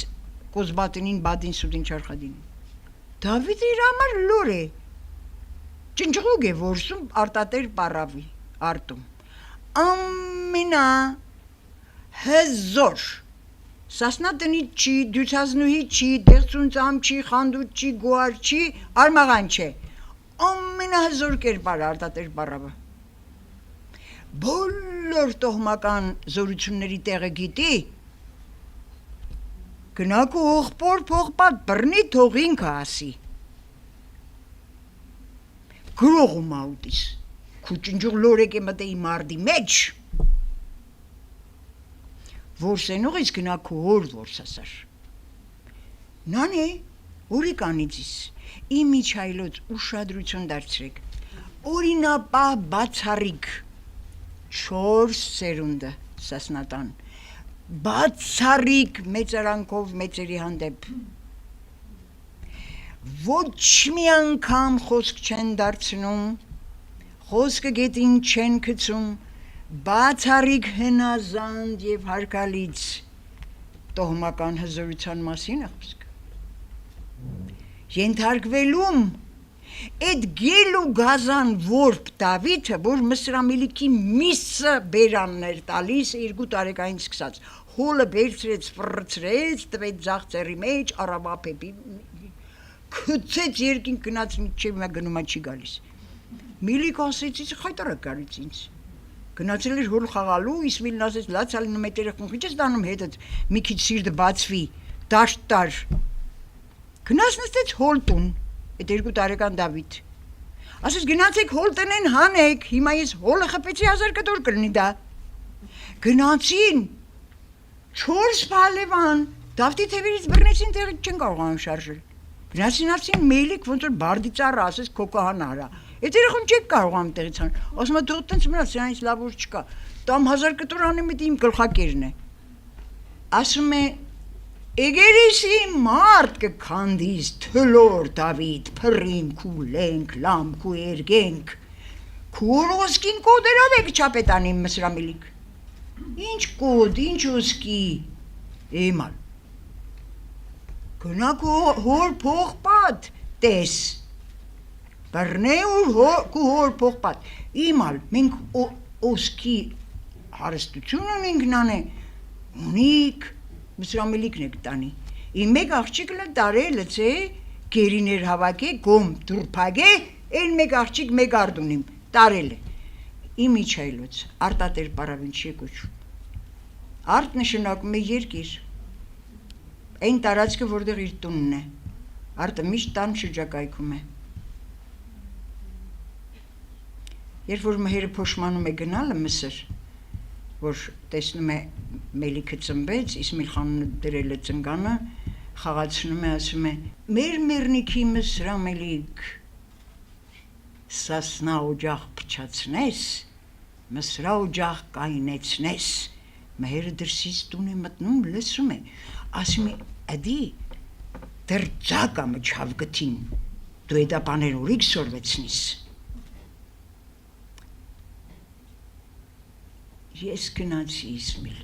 [SPEAKER 1] կոզբատնին բադին սուդին չարխադին։ Դավիթը իր համար լոր է, ճնճղուկ է որսում արտատեր պարավի, արտում, ամենա հզոր, սասնա տնից չի, դյուցազնուհի չի, դեղցուն ծամ չի, խանդուտ չի, գուար չի, արմաղան չէ, ամենահզոր կերպարը արտատեր պարավը, բոլոր տոհմական զորությունների տեղը գիտի, գնակ ու ողբոր փողպատ բռնի թող ինքը ասի, գրողում աուտիս, քու ճնջուղ լորեք է մտեի մարդի մեջ, որսենող ես գնակ ու հոր որսասար, նան է, որի կանիցիս, իմ իչայլոց ուշադրություն դարձրեք, օրինապահ բացառիկ 4 սերունդը սասնատան, բացառիկ մեծարանքով մեծերի հանդեպ, ոչ մի անգամ խոսք չեն դարձնում, խոսքը գետին չեն գցում, բացառիկ հնազանդ և հարգալից տոհմական հզորության մասին է խոսքը։ Ենթարկվելում այդ գել ու գազան որբ Դավիթը, որ Մսրամելիքի միսը բերանն էր տալիս 2 տարեկանից սկսած, հոլը բերցրեց, ֆռցրեց, տվեց ձախ ծերի մեջ, արավապեպի, քցեց երկին գնաց միջև հիմա գնումա չի գալիս։ Միլիկ ասեցից խայտարակ գալից ինձ։ Գնացել էր հոլ խաղալու, Իսմիլն ասեց լացալին մետ երեխուն, քիչ ես դանում հետդ մի քիչ սիրտը բացվի, դաշտ տար։ Գնաց նստեց հոլտուն, այդ 2 տարեկան Դավիթ։ Ասես գնացեք հոլ տնեն հանեք, հիմա ես հոլը խփեցի 1000 կտոր կլինի դա։ Գնացին 4 փալևան, Դավթի թևերից բռնեցին տեղից չեն կարողանում շարժել։ Գնացին մելիք ոնց որ բարդի ծառը ասես քոկահան արա։ Այդ երախոն չեք կարողանում տեղից հանել։ Ասում է դու տենց մնաց, սրանից լավ որ չկա։ Տամ 1000 կտոր անեմ իմ գլխակերն է։ Ասում է Էգերիսի մարդ կքանդիս թլոր Դավիթ, փռիմ քու լենք, լամ քու երգենք։ Քուրոսկին կոդերով եք չապետանիմ Մսրամիլիկ։ Ինչ կոդ, ինչ ոսկի։ Էմալ։ Գնա հոր փողպատ տես։ Բռնե ու հոր փողպատ։ Իմալ, մենք ոսկի հարստություն ունենք նանե։ Ունիք Մսրամիլիկն եք տանի։ Իմ մեկ աղջիկը տարել է գերիներ հավաքի, գոմ դուրփագե, այն մեկ աղջիկ մեկ արդունիմ տարել է։ Իմ Միչայլոց արտատեր պարավին չի կոչվում։ Արտ նշանակում է երկիր։ Այն տարածքը, որտեղ իր տունն է։ Արտը միշտ տան շրջակայքում է։ Երբ որ մհերը փոշմանում է գնալը Մսր, որ տեսնում է մելիքը ծնվեց, Իսմիլ խանունը դրել է ծնգանը, խաղացնում է, ասում է. մեր մեռնիքի Մսրամիլիկ, սասնա օջախ փչացնես, Մսրա օջախ կայնեցնես, մհերը դրսից տուն է մտնում, լսում է, ասում է, ադի, դր ձակա մչավ գտին, դու էդա պաներ ուրիք սորվեցնիս։ Ես գնացի Իսմիլ,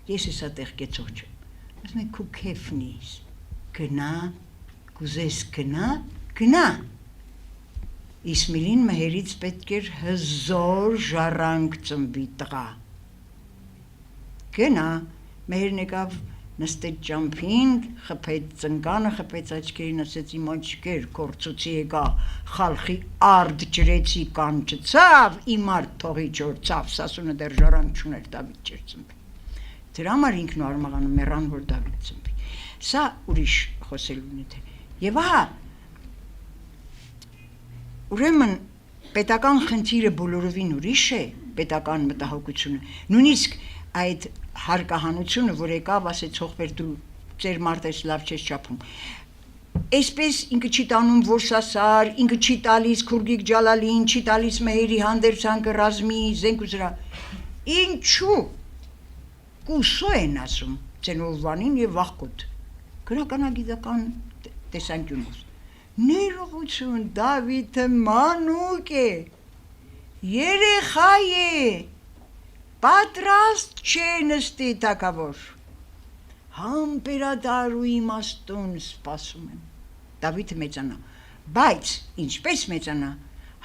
[SPEAKER 1] ես եսա տեղ կեցող չեմ, ասում է քու քեֆնիս, գնա, կուզես գնա, Իսմիլին մհերից պետք էր հզոր ժառանգ ծնվի տղա, գնա, մհերն եկավ նստեց ճամփին, խփեց ծնկանը, խփեց աչքերին, ասեց իմ աչքեր, կորցուցի եկա, խալխի արդ ջրեցի կանչծավ, իմ արդ թողի ջորցավ, սասունը դեռ ժառանգ չուներ, Դավիթ չէր ծնվի։ Դրա համար ինքն ու արմաղանը մեռան, որ Դավիթ ծնվի։ Սա ուրիշ խոսելուն է թե։ Եվ ահա, ուրեմն պետական խնդիրը բոլորովին ուրիշ է, պետական մտահոգությունը, նույնիսկ այդ հարկահանությունը, որ եկավ, ասեց հողբեր դու ծեր մարդես լավ չես չափում։ Այսպես ինքը չի տանում որսասար, ինքը չի տալիս Քուրգիկ Ջալալին, չի տալիս մհերի հանդերձանքը ռազմի, զենք ու զրա։ Ինչու կուսո են ասում ծենովվանին և վախկոտ, գրականագիտական տեսանկյունով։ Ներողություն, Դավիթը մանուկ է, երեխա է, պատրաստ չէ նստի թագավոր, համբերատար ու իմաստուն սպասում եմ, Դավիթը մեծանա, բայց ինչպես մեծանա,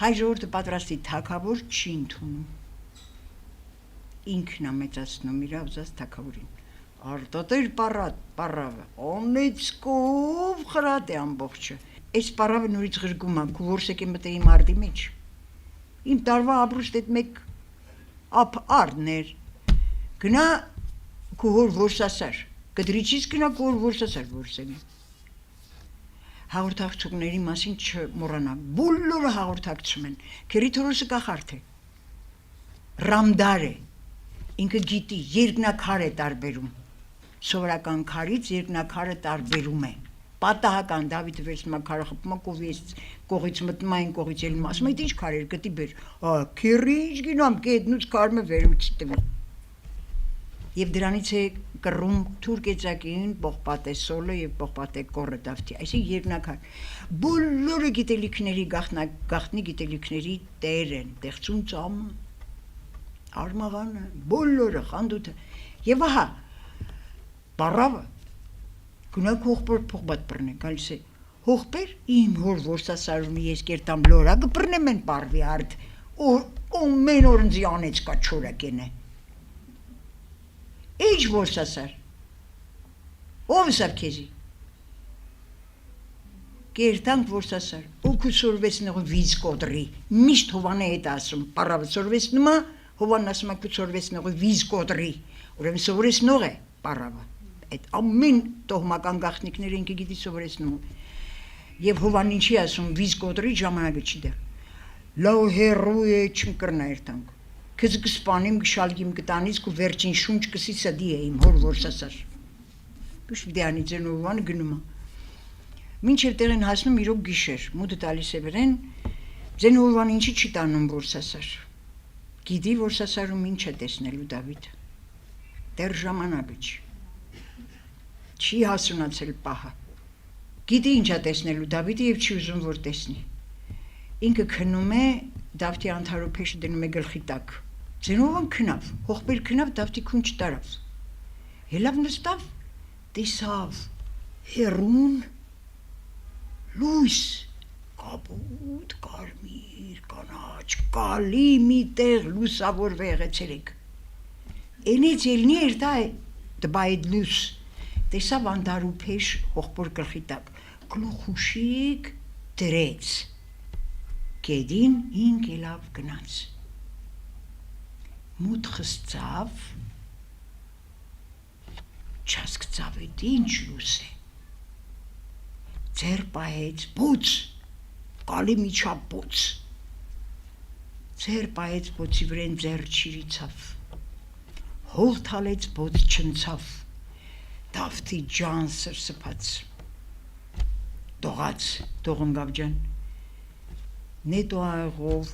[SPEAKER 1] հայ ժողովուրդը պատրաստի թագավոր չի ընդունում, ինքն է մեծացնում իր ուզած թագավորին, արտատեր պարավը, օնեցկով խրատ է ամբողջը, այս պարավը նորից ղրգում է, քու որսեք է մտե իմ արդի մեջ, իմ տարվա ապրուշտ էդ մեկ արդներ, գնա քու հոր որսասար, կդրիչից գնա քու հոր որսասար որսենի, հաղորդակցողների մասին չմոռանա, բոլորը հաղորդակցում են, Քերիթորոսը կախարդ է, Ռամդար է, ինքը գիտի, երկնակար է տարբերում, սովորական քարից երկնակարը տարբերում է, պատահական Դավիթը վերցնում է քարը խփում է կողից մտնում այն կողից ելնում, ասում է ինչ քարեր գտի բեր, քերի ինչ գինամ կետնուց քարմը վերուց տվի, և դրանից է կռում թուրք էծակին պողպատ է սոլը և պողպատ է կորը Դավթի, այսինքն երկնակար, բոլորը գիտելիքների գաղտնի գիտելիքների տեր են, տեղցում ծամը, արմաղանը, բոլորը խանդութը, և ահա, պարավը, գնակ հողբեր փողբատ բռնե, գալիս է, հողբեր իմ հոր որսասարումի ես կերտամ լորա, գպռնեմ են պարվի արդ, ու մեն օրնձի անեց կա չորակեն է, Ինչ որսասար, ով սավ քեզի, կերտանք որսասար, ու քու սորվեսնող վիզ կոդրի, միշտ հովան է հետ ասում, պարավը սորվեսնում է, հովանն ասում է քու սորվեսնող վիզ կոդրի, ուրեմն սովորեսնող է պարավը, այդ ամեն տոհմական գաղտնիքները ինքը գիտի սովորեսնում, Եվ Հովաննիչի ասում վիզ կոտրի ժամանակը չի դեռ։ Լավ հերու է չմ կրնայր տանք։ Քեզ կսպանիմ գշալգիմ կտանից ու վերջին շունչ կսի սդի է իմ հոր որ սասար։ Բիշ դիանի ձենովան գնում։ Մինչև տեղ են հասնում իրոք գիշեր, մուտը տալիս է վրեն, ձենովան ինչի չի տանում որ սասար։ Գիտի որ սասարում ինչ է տեսնելու Դավիթ։ Դեռ ժամանակը չի։ Չի հասունացել պահը։ Գիտի ինչ է տեսնելու Դավիթը եւ չի ուզում որ տեսնի։ Ինքը քնում է Դավթի անթարու փեշը դնում է գլխի տակ։ Ձենովան քնավ, հողբեր քնավ Դավթի քուն չտարավ։ Ելավ նստավ, տեսավ հերուն լույս, կապուտ, կարմիր, կանաչ, կալի մի տեղ լուսավոր վեղեցերեք։ Էնից ելնի էր դա դբայդ լույս, տեսավ անթարու փեշ հողբոր գլխի տակ, գլուխուշիկ դրեց։ Գեդին ինք ելավ գնաց։ Մութ խսծավ, չասկծավ էդ ինչ լույս է։ Ձեր պահեց բոց, կալի միջա բոց։ Ձեր պահեց բոցի վրեն ձեր չիրիցավ։ Հող թալեց բոց չնցավ։ Դավթի ջան սրսփաց։ Դողաց, դողնգավ ջան։ Նետոաղով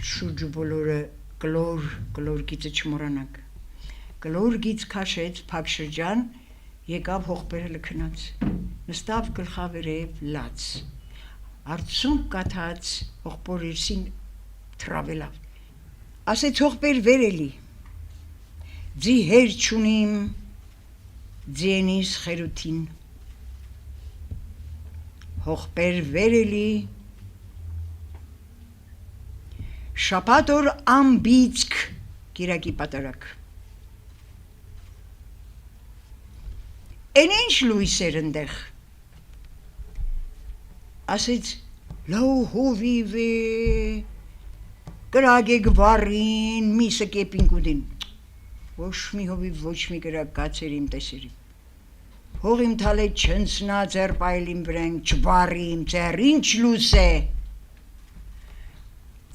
[SPEAKER 1] շուրջը բոլորը կլոր գիծը չմորանակ։ Կլոր գիծ քաշեց փակ շրջան, եկավ հողբերը լքնած։ Նստավ գլխավերև լաց։ Արցունք կաթած հողբոր իրսին թրավելավ։ Ասեց հողբեր վերելի։ Ձի հեր չունիմ, ձենիս խերութին։ Հողբեր վերելի շապատ օր ամբիցք գիրակի պատարակ։ Են ինչ լույս էր ընդեղ։ Ասեց լավ հովիվ է, կրագ է գվարին, միսը կեպին կուդին։ Ոչ մի հովիվ, ոչ մի կրագ կացեր իմ տեսերիմ։ Հող իմ թալ է չնցնա ձեր պայլիմ վրենք, չվարիմ ձեր ինչ լույս է։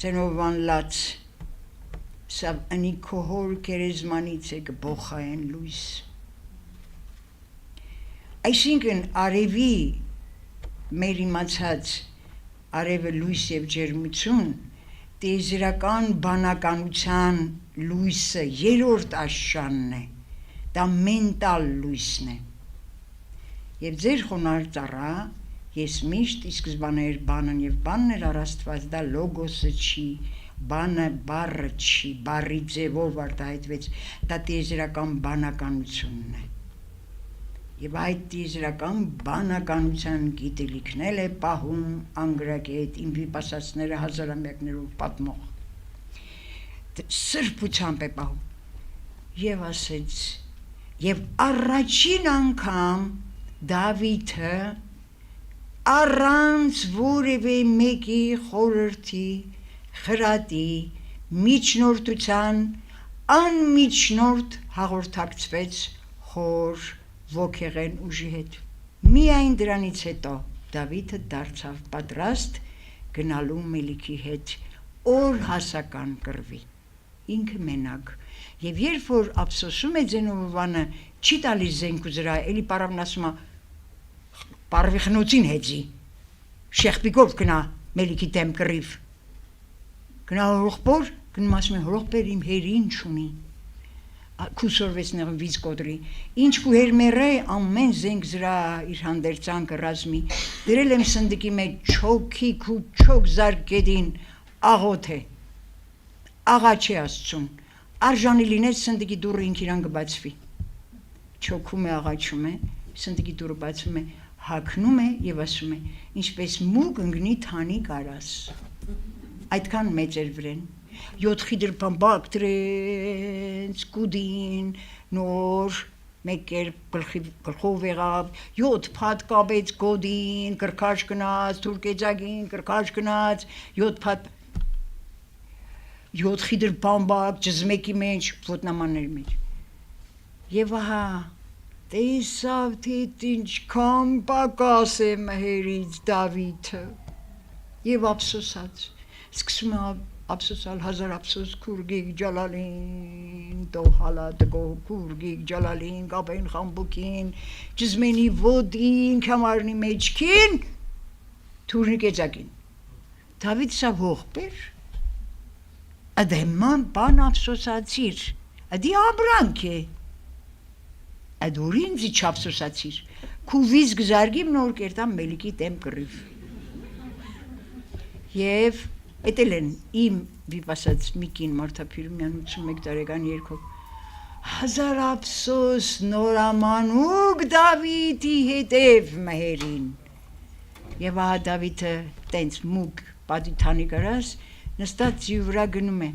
[SPEAKER 1] Ձենովան լաց, սավ անի քոհոր կերեզմանից է գբոխային լույս։ Այսինքն արևի մեր իմացած արևը լույս եւ ջերմություն տիեզերական բանականության լույսը երրորդ աշճանն է, դա մենտալ լույսն է։ Եվ ձեր խոնար ծառա ես միշտ ի սկզբանե էր բանն եւ բանն էր առաստված, դա լոգոսը չի, բանը բառը չի, բառի ձևով արտահայտվեց, դա տիեզերական բանականությունն է։ Եվ այդ տիեզերական բանականության գիտելիքն էլ է պահում անգրագետ իմ վիպասացները հազարամյակներով պատմող։ Սրբությամբ է պահում։ Եվ ասեց, եւ առաջին անգամ Դավիթը առանց որևէ մեկի խորհրդի, խրատի, միջնորդության, անմիջնորդ հաղորդակցվեց խոր ոգեղեն ուժի հետ։ Միայն դրանից հետո Դավիթը դարձավ պատրաստ գնալու Մելիքի հետ օր հասական կռվի։ Ինքը մենակ։ Եվ երբ որ ափսոսում է Ձենովանը, չի տալիս զենք ու զրա, էլի պարավն ասում է պարվի խնոցին հետզի, շեղպիկով կնա Մելիքի դեմ կռիվ։ Գնա հորողբոր, գնում ասում է հորողբեր իմ հերին չունի։ Քուսորվեց նեղ վիզ կոտրի, ինչ կու հեր մերը ամեն զենք զրա իր հանդերձանքը ռազմի, դրել եմ սնդիկի մեջ չոքի քու չոք զարգեդին աղոտ է, աղա չի ասցուն, արժանի լինեց սնդիկի դուրը ինք իրան կբացվի, չոքում է աղաչում է, սնդիկի դուրը բացում է, հակնում է և ասում է, ինչպես մուկ ընգնի թանի կարաս, այդքան մեծ էր վրեն, 7 խիդր բամբակ դրեց, կուդին, նոր, մեկ կերպ գլխով եղավ, 7 փատ կապեց գոդին, կրկաշ գնաց, թուրկեջագին, կրկաշ գնաց, 7 խիդր բամբակ, ջզմեկի մեջ, ոտնամանների մեջ։ Եվ ահա տեսավ թե ինչքան պակաս է մհերից Դավիթը եւ ափսոսած սկսում է ափսոսալ հազար ափսոս քուրգիկ ջալալին դոհալա դգո քուրգիկ ջալալին գաբեն խամբուկին ջզմենի ոդին կամարնի մեջքին թուրնի կեծակին Դավիթ սա ողբեր Ադեման բան ափսոսացիր ադի աբրանք է ադուրին զիչ ափսոսացիր քու վիզգ զարգիմ նոր կերտամ մելիքի դեմ կռիվ եւ Էտել են իմ վիպասած Միկին Մարտապիրումյան 81 տարեկան երկով հազար ափսոս նորամանուկ Դավիթի հետև մհերին եւ ահա Դավիթը տենց մուկ պատիթանի գրած նստած ձի վրա գնում է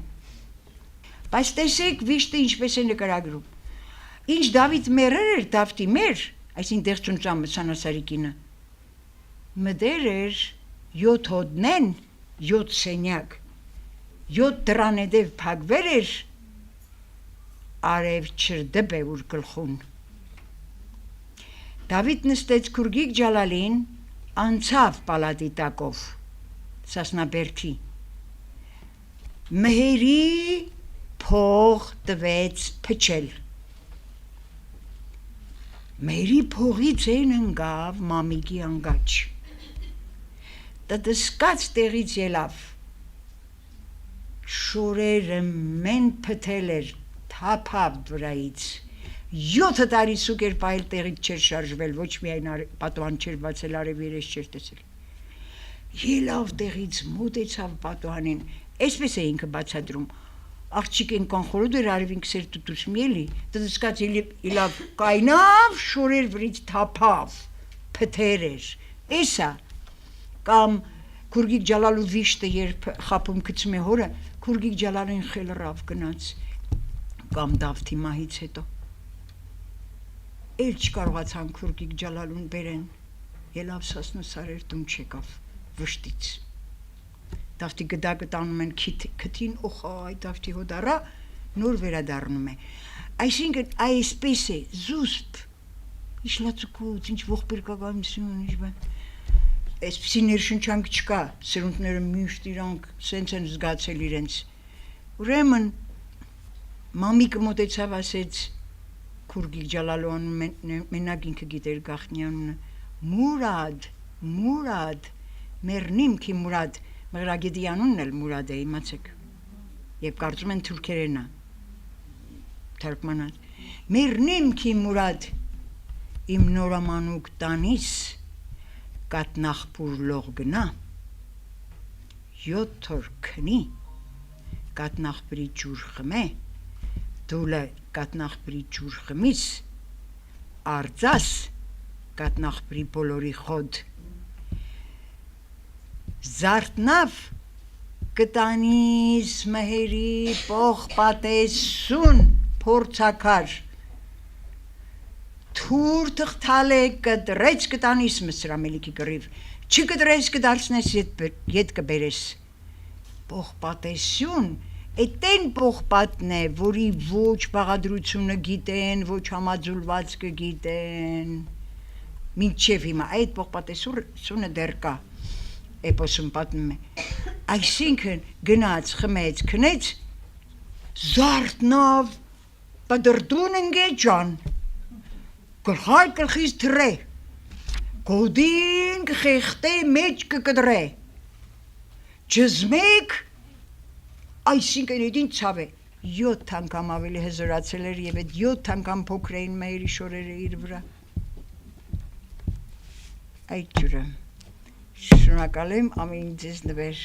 [SPEAKER 1] բայց տեսեք վիշտը ինչպես է նկարագրում ինչ Դավիթ մերեր էր Դավթի մեր այսին դեղցուն ծամը սանասարիկինը մդեր էր 7 հոդնեն 7 սենյակ 7 դրանեդև փակվեր էր արև չրդբե ուր գլխուն Դավիթ նստեց քուրգիկ ջալալին անցավ պալատի տակով Սասնաբերդի մհերի փող տվեց փչել մհերի փողից են ընկավ մամիկի անգաչ Տտսկաց տեղից ելավ շորերը մեն փթել էր թափավ վրայից 7 տարի սուկ էր պայել տեղից չէր շարժվել ոչ միայն պատուհան չէր բացել արև երես չէր տեսել ելավ տեղից մոտեցավ պատուհանին այսպես է ինքը բացադրում աղջիկ են կանխորոդ էր արևին քսեր տուտուսմի էլի տտսկաց ելավ կայնավ շորեր վրից թափավ փթեր էր էսա կամ քուրգիկ ջալալու վիշտը երբ խապում գցում է հորը քուրգիկ ջալալին խելրավ գնաց կամ Դավթի մահից հետո էլ չկարողացան քուրգիկ ջալալուն բերեն ելավ Սասնասարեր տուն չեկավ վշտից Դավթի գդակը տանում են քթին օխայ Դավթի հոդարա նոր վերադառնում է այսինքն այսպես է զուսպ իշլացուկուց ինչ ողբերգականություն ինչ բան Այսպիսի ներշնչանք չկա, սրունտները միշտ իրանք սենց են զգացել իրենց Ուրեմն մամիկը մոտեցավ ասեց քուրգիկ ջալալու անունը մենակ ինքը գիտեր գախնի անունը Մուրադ մերնիմ քի Մուրադ մղրագետի անունն էլ Մուրադ է իմացեք Եվ կարծում են թուրքերենա թարգմանած մերնիմ քի Մուրադ իմ նորամանուկ տանիս Կատնախպուր լող գնա 7 օր քնի կատնախպրի ջուր խմե դուլը կատնախպրի ջուր խմիս արձաս կատնախպրի բոլորի խոդ զարտնավ կտանիս մհերի պող պատեսուն փորձակար Թուր թղթալ է կդրեց կտանիս մսրամելիքի կռիվ, չկդրես կդարցնես ետ կբերես։ Պողպատեսյուն, էտեն պողպատն է, որի ոչ բաղադրությունը գիտեն, ոչ համաձուլված կգիտեն։ Մինչև հիմա այդ պողպատեսյունը դեռ կա, էպոսում պատմում է։ Այսինքն գնաց, խմեց, քնեց, զարթնավ, պդրդուն ընգե ջան, Գլխայ գլխից թրե, գոդին կխեղտե մեջ կկդրե, ջզմեք, այսինքն էդին ցավ է, 7 անգամ ավելի հզորացել էր եւ այդ 7 անգամ փոքր էին մայրի շորերը իր վրա։ Այդ ջուրը, շնորհակալ եմ ամեն ձեզ նվեր։